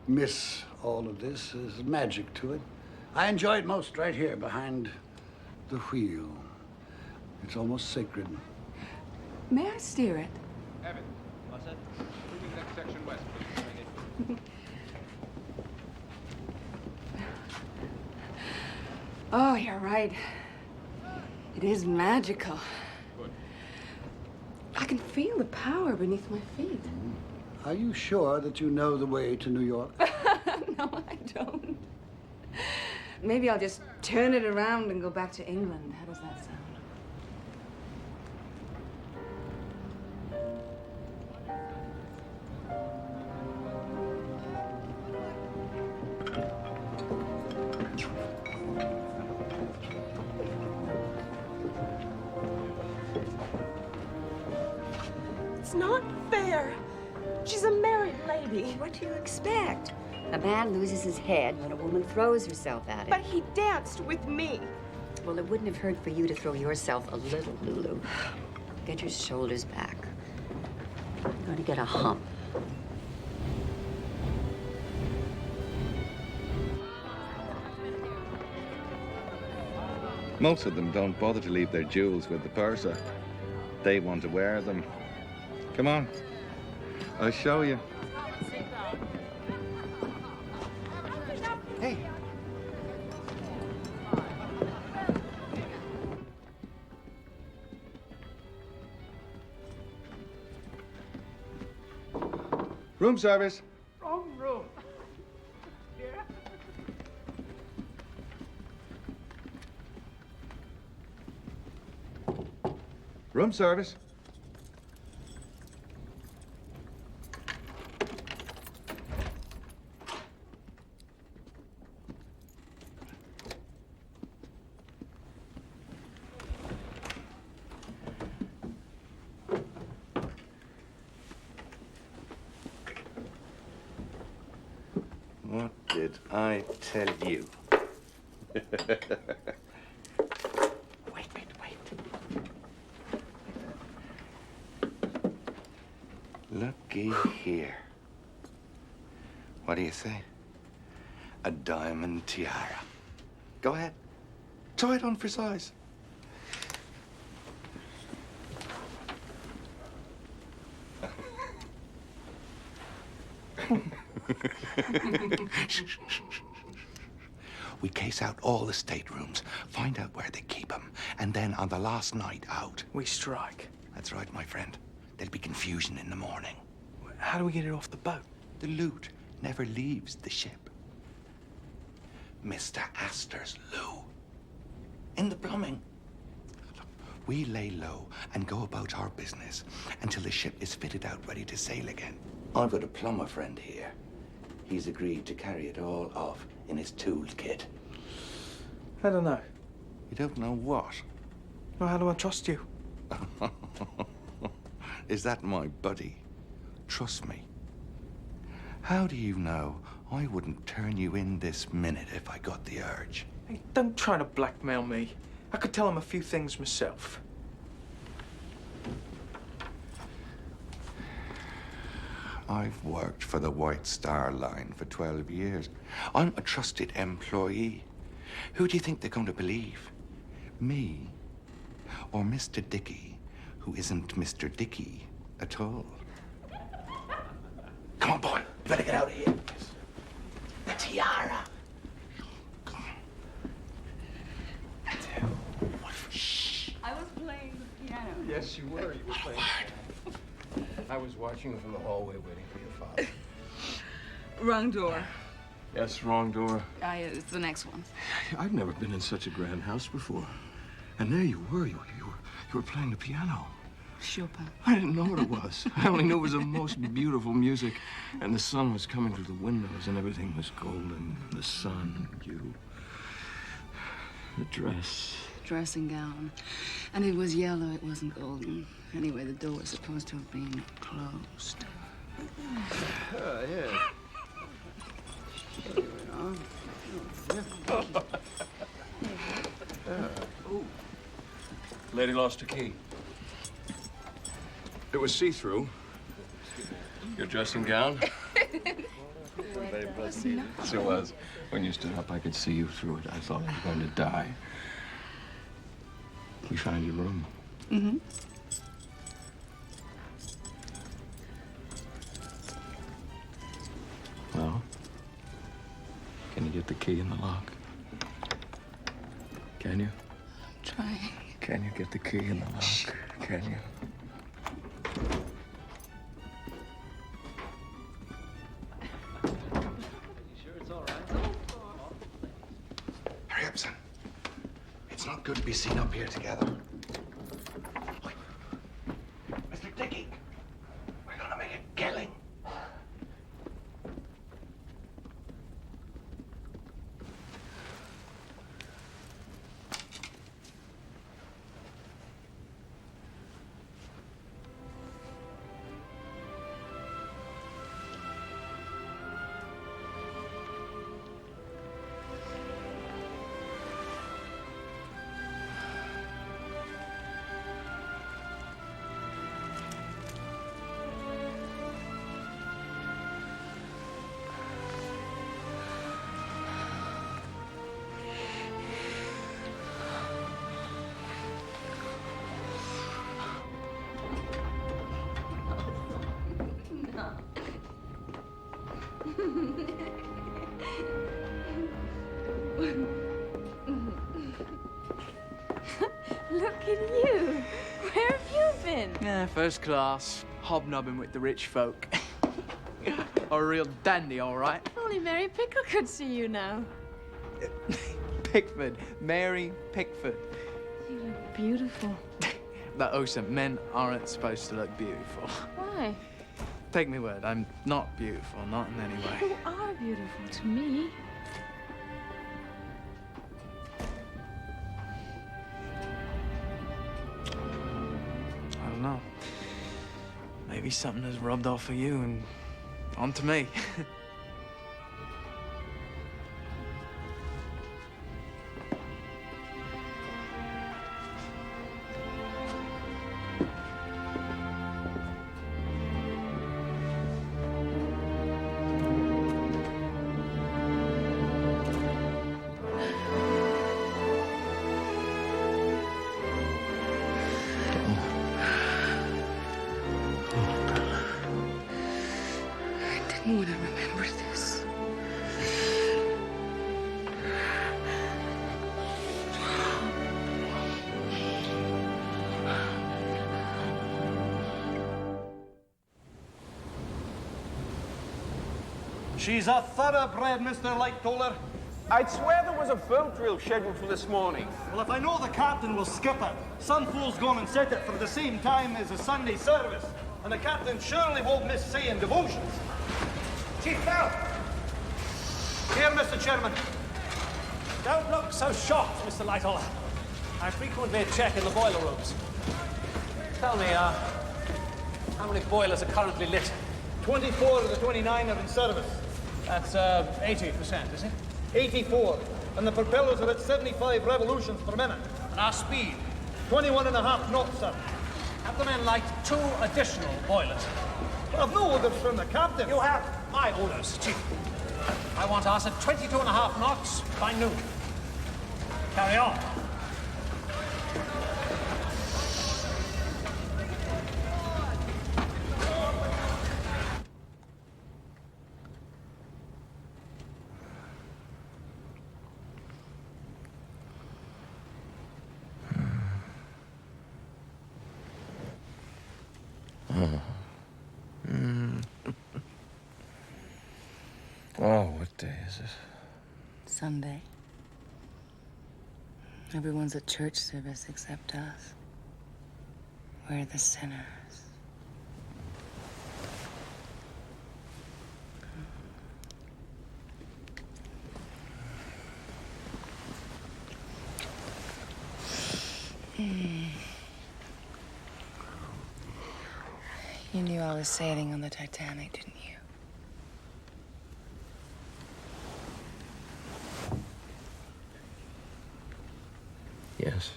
miss all of this. There's magic to it. I enjoy it most right here behind the wheel. It's almost sacred. May I steer it? Evan, what's that? Moving the next section west. Oh, you're right. It is magical. Good. I can feel the power beneath my feet. Are you sure that you know the way to New York? No, I don't. Maybe I'll just turn it around and go back to England. How does that sound? It's not fair. She's a married lady. What do you expect? A man loses his head when a woman throws herself at him. But he danced with me. Well, it wouldn't have hurt for you to throw yourself a little, Lulu. Get your shoulders back. You're going to get a hump. Most of them don't bother to leave their jewels with the purser. They want to wear them. Come on, I'll show you. Hey. Room service. Wrong room. Room service. What did I tell you? Looky here. What do you say? A diamond tiara. Go ahead. Try it on for size. We case out all the staterooms, find out where they keep them, and then on the last night out... We strike. That's right, my friend. There'll be confusion in the morning. How do we get it off the boat? The loot never leaves the ship. Mr. Astor's loo. In the plumbing. Look, we lay low and go about our business until the ship is fitted out ready to sail again. I've got a plumber friend here. He's agreed to carry it all off in his toolkit. I don't know. You don't know what? Well, how do I trust you? Is that my buddy? Trust me. How do you know I wouldn't turn you in this minute if I got the urge? Hey, don't try to blackmail me. I could tell him a few things myself. I've worked for the White Star Line for 12 years. I'm a trusted employee. Who do you think they're going to believe? Me or Mr. Dickey, who isn't Mr. Dickey at all? Come on, boy. You better get out of here. The tiara. Shh. I was playing the piano. Yes, you were. You were playing. I was watching you from the hallway waiting for your father. Wrong door. Yes, wrong door. It's the next one. I've never been in such a grand house before. And there you were. You were playing the piano. Chopin. I didn't know what it was. I only knew it was the most beautiful music. And the sun was coming through the windows and everything was golden. The sun, you. The dress. Dressing gown. And it was yellow, it wasn't golden. Anyway, the door was supposed to have been closed. Yeah. Lady lost her key. It was see-through. Your dressing gown. Yes, it was. When you stood up, I could see you through it. I thought you were going to die. We found your room. Mm-hmm. Well, can you get the key in the lock? Can you? I'm trying. Can you get the key in the lock? Can you? Hurry up, son. It's not good to be seen up here together. Mr. Dickey, we're gonna make a killing. Look at you. Where have you been? Yeah, first class. Hobnobbing with the rich folk. A real dandy, all right. Only Mary Pickle could see you now. Pickford. Mary Pickford. You look beautiful. But also, men aren't supposed to look beautiful. Why? Take me word, I'm not beautiful, not in any way. You are beautiful to me. I don't know. Maybe something has rubbed off of you and onto me. I didn't want to remember this. She's a thoroughbred, Mr. Light-Toller. I'd swear there was a boat drill scheduled for this morning. Well, if I know the captain will skip it, Sunfall's gone and set it for the same time as the Sunday service, and the captain surely won't miss saying devotions. Chief Bell! Here, Mr. Chairman. Don't look so shocked, Mr. Lightoller. I frequently check in the boiler rooms. Tell me, how many boilers are currently lit? 24 of the 29 are in service. That's 80%, is it? 84. And the propellers are at 75 revolutions per minute. And our speed? 21.5 knots, sir. Have the men light 2 additional boilers? Well, I've no orders from the captain. You have my orders, Chief. I want us at 22.5 knots by noon. Carry on. Oh, what day is it? Sunday. Everyone's at church service except us. We're the sinners. You knew I was sailing on the Titanic, didn't you? Yes.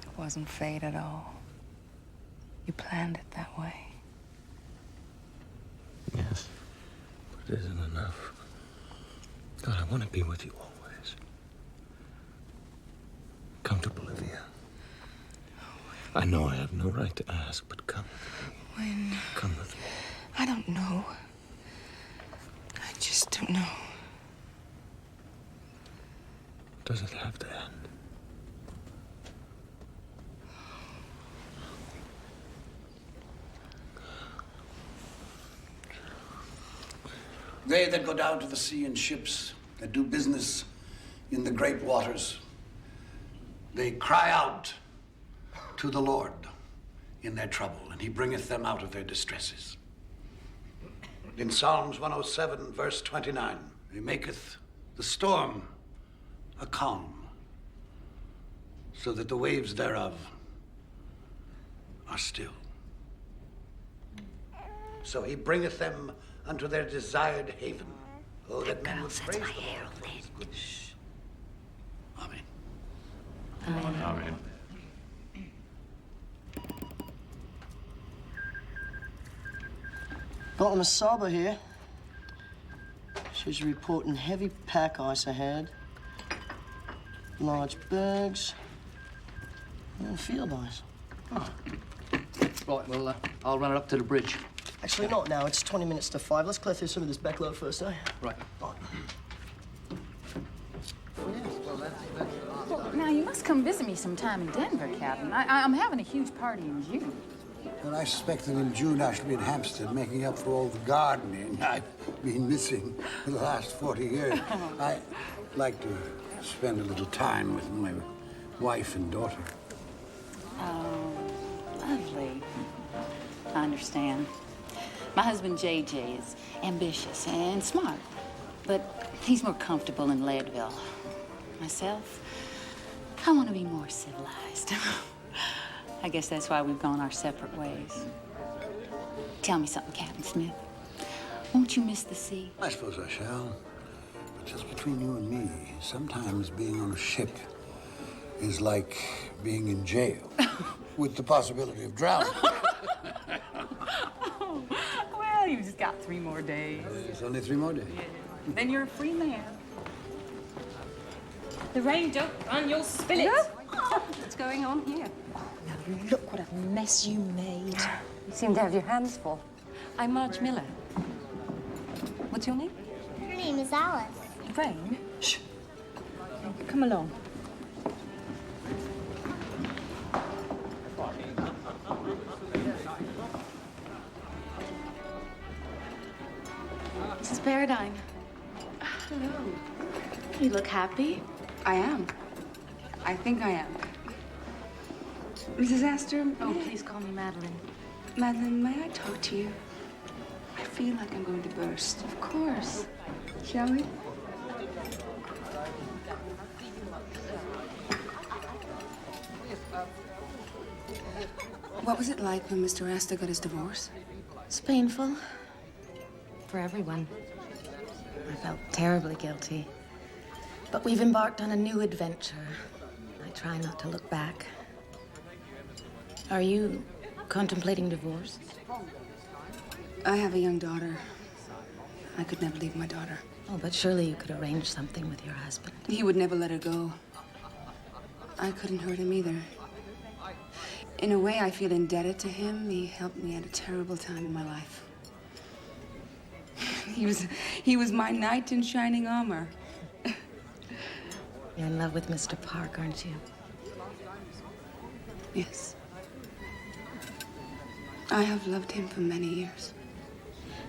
It wasn't fate at all. You planned it that way. Yes. But it isn't enough. God, I want to be with you always. Come to Bolivia. I know I have no right to ask, but come with me. When? Come with me. I don't know. I just don't know. Does it have to end? They that go down to the sea in ships, that do business in the great waters, they cry out to the Lord in their trouble, and he bringeth them out of their distresses. In Psalms 107, verse 29, he maketh the storm a calm, so that the waves thereof are still. So he bringeth them unto their desired haven. Oh, that men would praise the Lord for his goodness. Amen. Amen. Amen. Got the Masaba here. She's reporting heavy pack ice ahead, large bergs, and field ice. Oh. Right, well, I'll run it up to the bridge. Actually, not now. It's 20 minutes to 5. Let's clear through some of this backlog first, eh? Right. Well, now, you must come visit me sometime in Denver, Captain. I'm having a huge party in June. Well, I suspect that in June I shall be in Hampstead making up for all the gardening I've been missing for the last 40 years. I'd like to spend a little time with my wife and daughter. Oh, lovely. I understand. My husband, JJ, is ambitious and smart, but he's more comfortable in Leadville. Myself, I want to be more civilized. I guess that's why we've gone our separate ways. Tell me something, Captain Smith. Won't you miss the sea? I suppose I shall. But just between you and me, sometimes being on a ship is like being in jail with the possibility of drowning. Oh, well, you've just got 3 more days. It's only 3 more days. Yeah. Then you're a free man. The rain don't run, you'll spill it. What's going on here? Now look what a mess you made. You seem to have your hands full. I'm Marge Miller. What's your name? Her name is Alice. Rain? Shh. Come along. Mrs. Paradigm. Hello. You look happy. I am. I think I am. Mrs. Astor? Oh, please call me Madeline. Madeline, may I talk to you? I feel like I'm going to burst. Of course. Shall we? What was it like when Mr. Astor got his divorce? It's painful. For everyone. I felt terribly guilty. But we've embarked on a new adventure. I try not to look back. Are you contemplating divorce? I have a young daughter. I could never leave my daughter. Oh, but surely you could arrange something with your husband. He would never let her go. I couldn't hurt him either. In a way, I feel indebted to him. He helped me at a terrible time in my life. He was my knight in shining armor. You're in love with Mr. Park, aren't you? Yes. I have loved him for many years.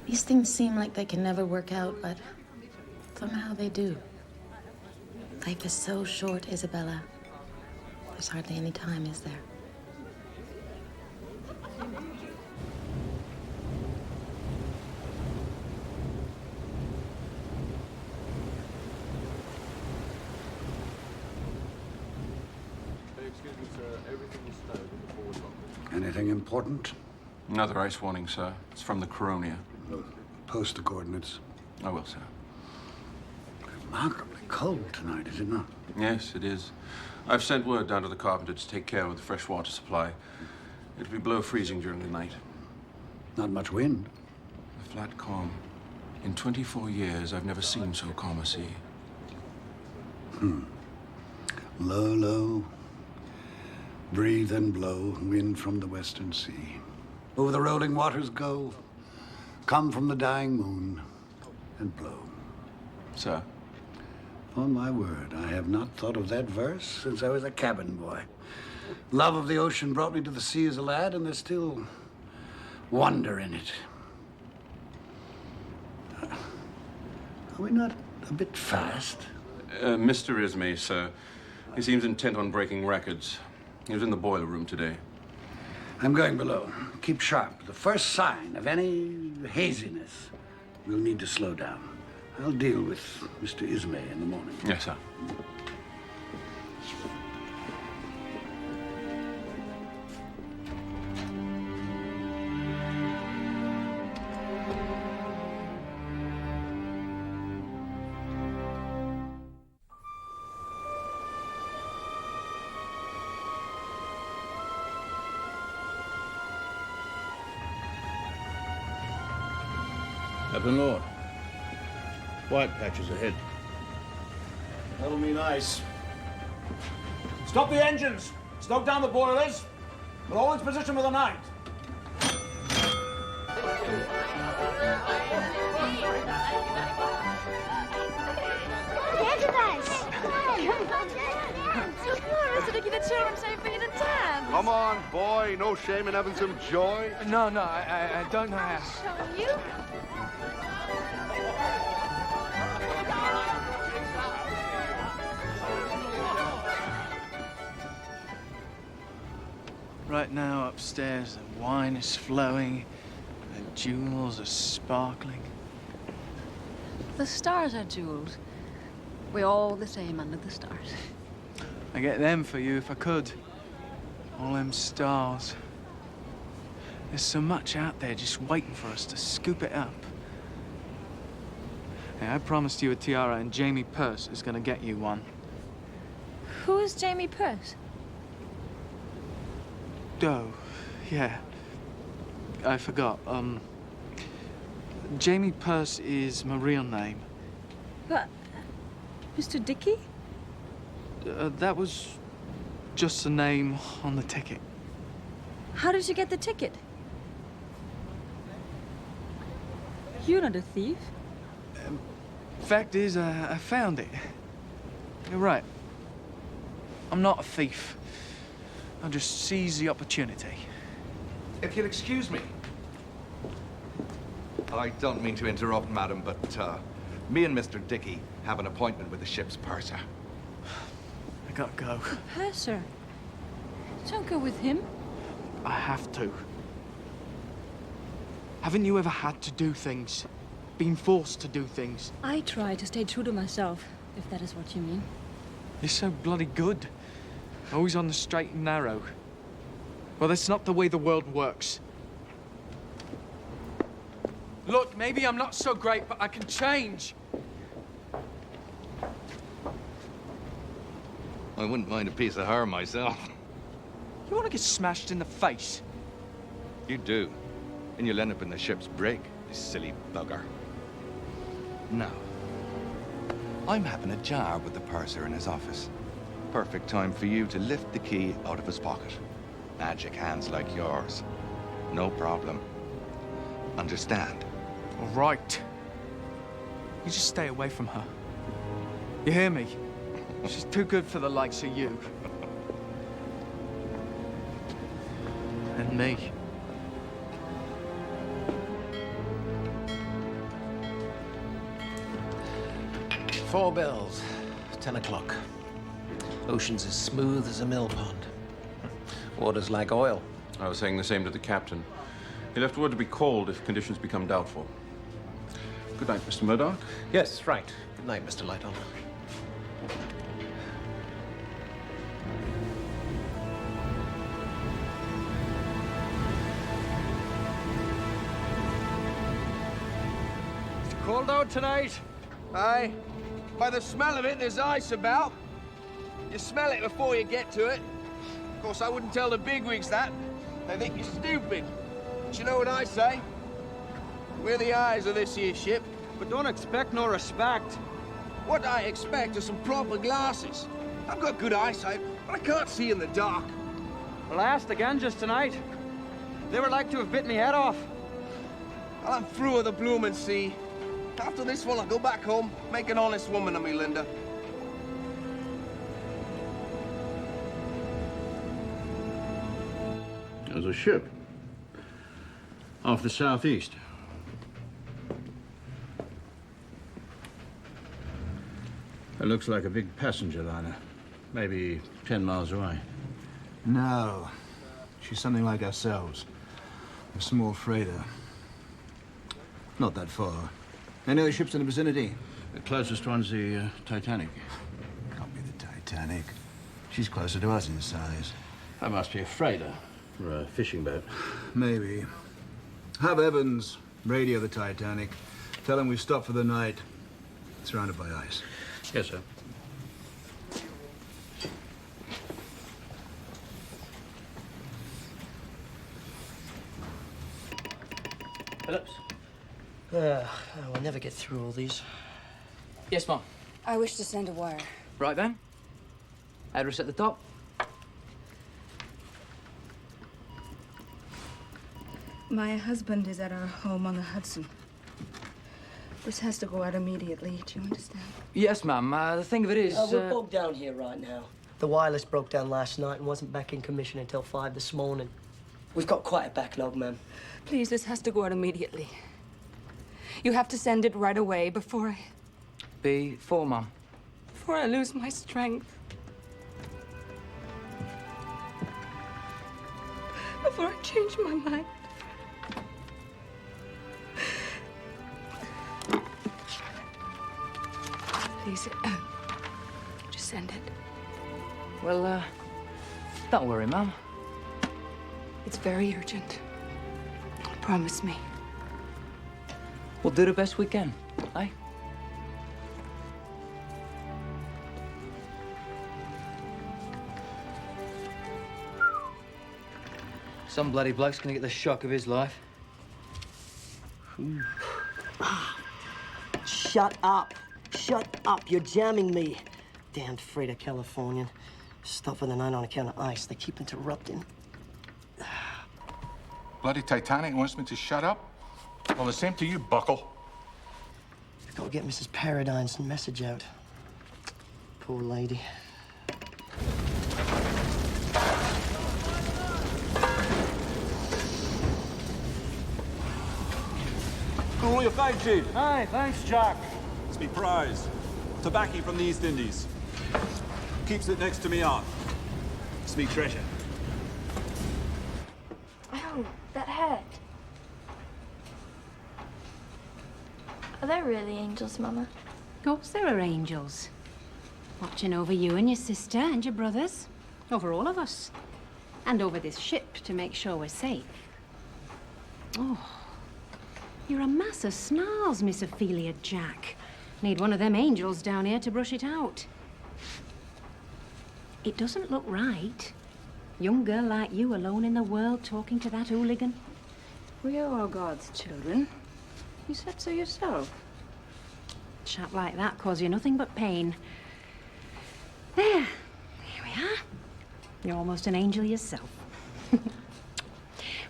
These things seem like they can never work out, but somehow they do. Life is so short, Isabella. There's hardly any time, is there? Excuse me, sir. Everything is stowed in the forward locker. Anything important? Another ice warning, sir. It's from the Coronia. Post the coordinates. I will, sir. Remarkably cold tonight, is it not? Yes, it is. I've sent word down to the carpenter to take care of the fresh water supply. It'll be below freezing during the night. Not much wind. A flat calm. In 24 years, I've never seen so calm a sea. Low, low. Breathe and blow, wind from the western sea. Over the rolling waters go, come from the dying moon, and blow. Sir? On my word, I have not thought of that verse since I was a cabin boy. Love of the ocean brought me to the sea as a lad, and there's still wonder in it. Are we not a bit fast? Mr. Ismay, sir. He seems intent on breaking records. He was in the boiler room today. I'm going below. Keep sharp. The first sign of any haziness, we'll need to slow down. I'll deal with Mr. Ismay in the morning. Yes, sir. Captain Lord. White patches ahead. That'll mean ice. Stop the engines! Stoke down the boilers! We're all in position for the night. children say feed and tabs. Come on, boy. No shame in having some joy. No, I don't know how. Show you. Right now, upstairs, the wine is flowing, the jewels are sparkling. The stars are jewels. We're all the same under the stars. I get them for you if I could. All them stars. There's so much out there just waiting for us to scoop it up. Hey, I promised you a tiara, and Jamie Purse is gonna get you one. Who is Jamie Purse? Oh, yeah. I forgot. Jamie Purse is my real name. But, Mr. Dickey? That was just the name on the ticket. How did you get the ticket? You're not a thief. Fact is, I found it. You're right. I'm not a thief. I just seized the opportunity. If you'll excuse me. I don't mean to interrupt, madam, but me and Mr. Dickey have an appointment with the ship's purser. I gotta go. Purser? Don't go with him. I have to. Haven't you ever had to do things? Been forced to do things? I try to stay true to myself, if that is what you mean. You're so bloody good. Always on the straight and narrow. Well, that's not the way the world works. Look, maybe I'm not so great, but I can change. I wouldn't mind a piece of her myself. You want to get smashed in the face? You do. And you'll end up in the ship's brig, you silly bugger. Now, I'm having a jar with the purser in his office. Perfect time for you to lift the key out of his pocket. Magic hands like yours. No problem. Understand? All right. You just stay away from her. You hear me? She's too good for the likes of you. And me. Four bells. 10 o'clock. Ocean's as smooth as a mill pond. Water's like oil. I was saying the same to the captain. He left word to be called if conditions become doubtful. Good night, Mr. Murdoch. Yes, right. Good night, Mr. Lighton. It's cold out tonight. Aye. By the smell of it, there's ice about. You smell it before you get to it. Of course, I wouldn't tell the bigwigs that. They think you're stupid. But you know what I say? We're the eyes of this here ship. But don't expect no respect. What I expect are some proper glasses. I've got good eyesight, but I can't see in the dark. Well, I asked the Ganges tonight. They were like to have bit me head off. Well, I'm through with the bloomin' sea. After this one, I'll go back home, make an honest woman of me, Linda. There's a ship. Off the southeast. It looks like a big passenger liner. Maybe 10 miles away. No. She's something like ourselves. A small freighter. Not that far. Any other ships in the vicinity? The closest one's the Titanic. Can't be the Titanic. She's closer to us in size. That must be a freighter or a fishing boat. Maybe. Have Evans radio the Titanic. Tell him we've stopped for the night. Surrounded by ice. Yes, sir. Phillips? We'll never get through all these. Yes, Mom. I wish to send a wire. Right then. Address at the top. My husband is at our home on the Hudson. This has to go out immediately. Do you understand? Yes, ma'am. The thing of it is... We're bogged down here right now. The wireless broke down last night and wasn't back in commission until 5 this morning. We've got quite a backlog, ma'am. Please, this has to go out immediately. You have to send it right away before Mum? Before I lose my strength. Before I change my mind. Please, just send it. Well, don't worry, Mum. It's very urgent. Promise me. We'll do the best we can, eh? Some bloody bloke's gonna get the shock of his life. Shut up. Shut up. You're jamming me. Damned Frida Californian. Stuff with the 9 on account of ice. They keep interrupting. Bloody Titanic wants me to shut up? Well, the same to you, Buckle. Gotta get Mrs. Paradine's message out. Poor lady. All your fight, Chief. Aye, thanks, Jack. It's me prize. Tobacco from the East Indies. Keeps it next to me heart. It's me treasure. Oh, that head. Are there really angels, Mama? Of course there are angels. Watching over you and your sister and your brothers. Over all of us. And over this ship to make sure we're safe. Oh, you're a mass of snarls, Miss Ophelia Jack. Need one of them angels down here to brush it out. It doesn't look right. Young girl like you alone in the world talking to that hooligan. We are all God's children. You said so yourself. Chap like that cause you nothing but pain. There. Here we are. You're almost an angel yourself.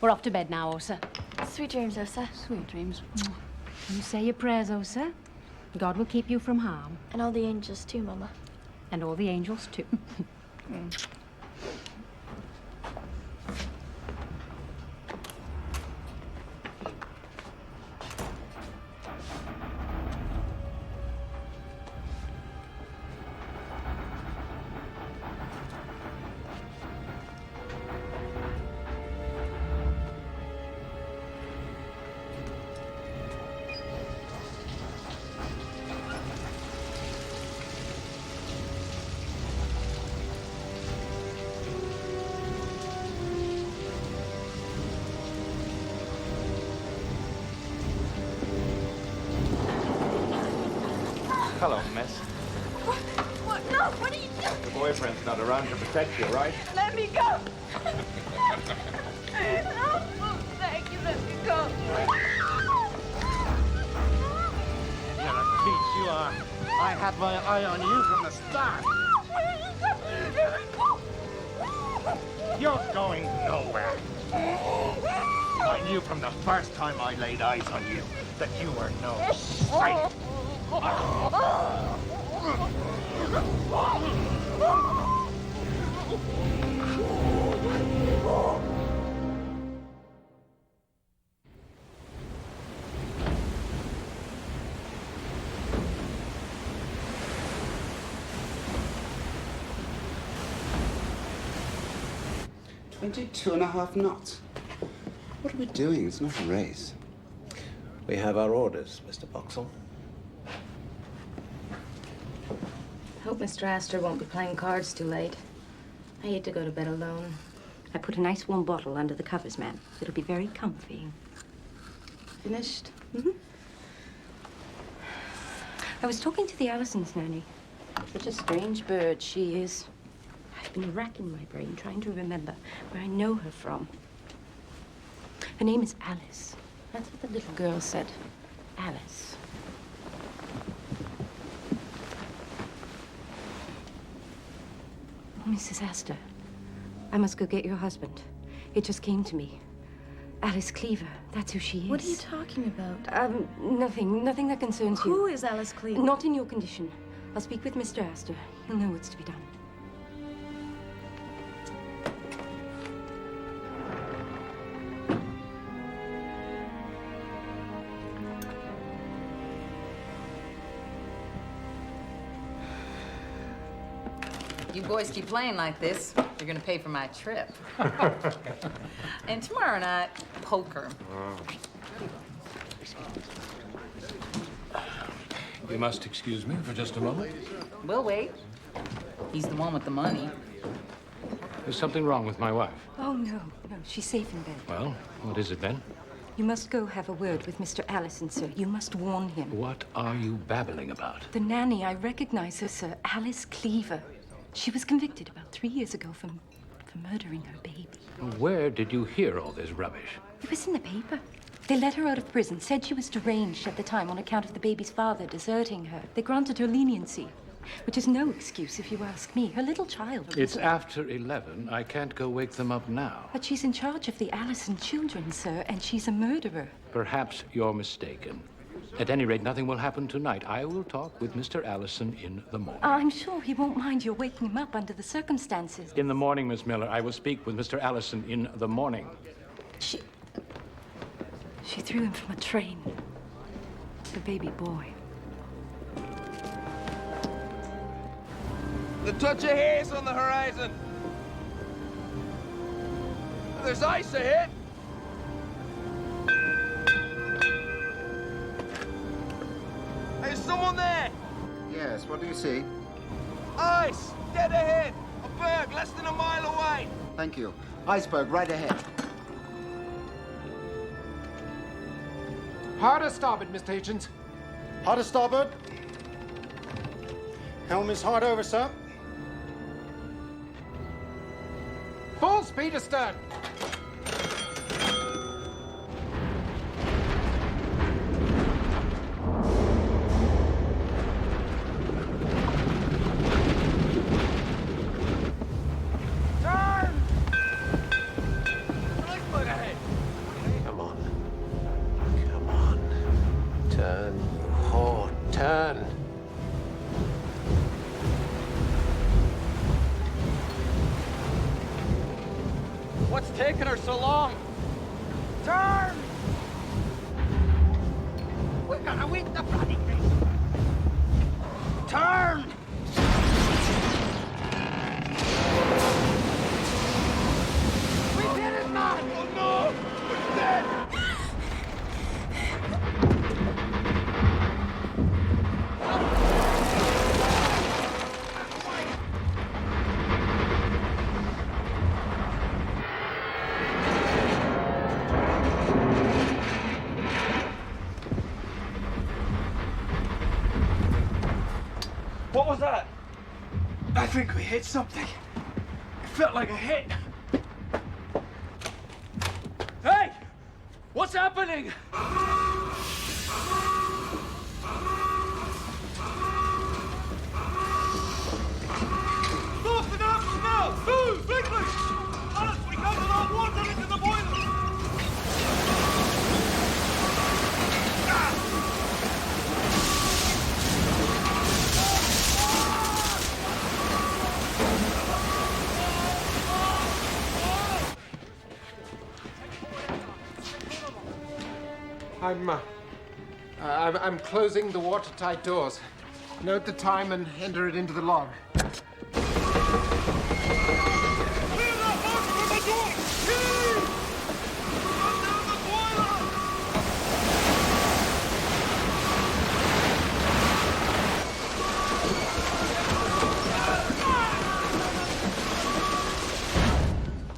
We're off to bed now, Osa. Sweet dreams, Osa. Sweet dreams. You say your prayers, Osa. God will keep you from harm. And all the angels too, Mama. And all the angels too. Hello, miss. What? No, what are you doing? Your boyfriend's not around to protect you, right? Let me go! Oh, thank you, let me go. You're a peach, you are. I had my eye on you from the start. You're going nowhere. I knew from the first time I laid eyes on you that you were no sight. $22.5 knots. What are we doing? It's not a race. We have our orders, Mr. Boxall. Hope Mr. Astor won't be playing cards too late. I hate to go to bed alone. I put a nice warm bottle under the covers, ma'am. It'll be very comfy. Finished? Mm-hmm. I was talking to the Allisons, Nanny. Such a strange bird she is. I've been racking my brain trying to remember where I know her from. Her name is Alice. That's what the little girl said. Alice. Mrs. Astor, I must go get your husband. It just came to me. Alice Cleaver, that's who she is. What are you talking about? Nothing that concerns you. Who is Alice Cleaver? Not in your condition. I'll speak with Mr. Astor. He'll know what's to be done. You boys keep playing like this, you're gonna pay for my trip. And tomorrow night, poker. You must excuse me for just a moment. We'll wait. He's the one with the money. There's something wrong with my wife. Oh, no. She's safe in bed. Well, what is it then? You must go have a word with Mr. Allison, sir. You must warn him. What are you babbling about? The nanny, I recognize her, sir. Alice Cleaver. She was convicted about 3 years ago for murdering her baby. Where did you hear all this rubbish? It was in the paper. They let her out of prison, said she was deranged at the time on account of the baby's father deserting her. They granted her leniency, which is no excuse if you ask me. Her little child... It's after 11. I can't go wake them up now. But she's in charge of the Allison children, sir, and she's a murderer. Perhaps you're mistaken. At any rate, nothing will happen tonight. I will talk with Mr. Allison in the morning. I'm sure he won't mind your waking him up under the circumstances. In the morning, Miss Miller. I will speak with Mr. Allison in the morning. She threw him from a train. The baby boy. The touch of haze on the horizon. There's ice ahead. Hey, is someone there? Yes, what do you see? Ice, dead ahead. A berg less than a mile away. Thank you. Iceberg right ahead. Harder starboard, Mr. Hitchens. Harder starboard. Helm is hard over, sir. Full speed astern. Turn! Iceberg ahead. Come on. Come on. Turn, you whore, turn. What's taking her so long? Turn! We're gonna win the bloody thing. Turn! We did it, man! Oh no! We're dead! What was that? I think we hit something. It felt like a hit. Hey! What's happening? Soften up now! Move! Quickly! Alice, we can't allow water into the boiler! I'm closing the watertight doors. Note the time and enter it into the log.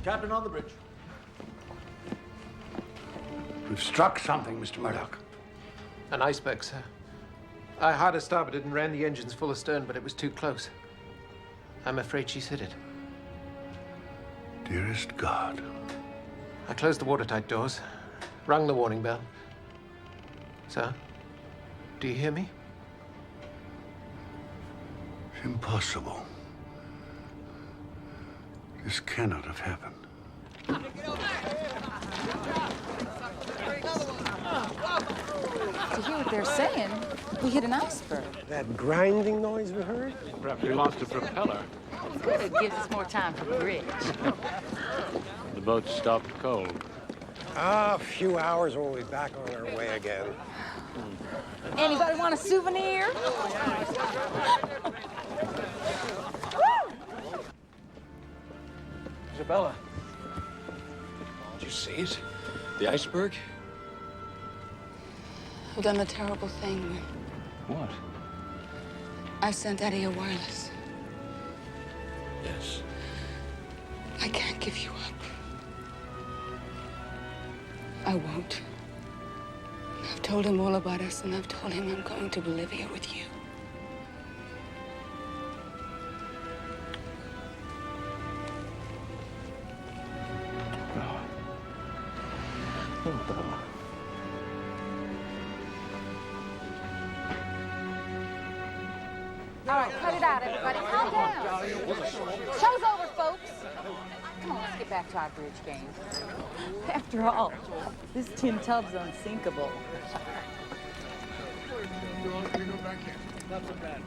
Captain on the bridge. We've struck something, Mr. Murdoch. An iceberg, sir. I hard starboarded and ran the engines full astern, but it was too close. I'm afraid she's hit it. Dearest God. I closed the watertight doors, rung the warning bell. Sir, do you hear me? It's impossible. This cannot have happened. To hear what they're saying, we hit an iceberg. That grinding noise we heard? Perhaps we lost a propeller. Good, it gives us more time for bridge. The boat stopped cold. A few hours and we'll be back on our way again. Anybody want a souvenir? Isabella. Did you see it? The iceberg? I've done a terrible thing. What? I sent Eddie a wireless. Yes. I can't give you up. I won't. I've told him all about us, and I've told him I'm going to Bolivia with you. All right, cut it out, everybody. Calm down. Show's over, folks. Come on, let's get back to our bridge game. After all, this tin tub's unsinkable. Not so bad.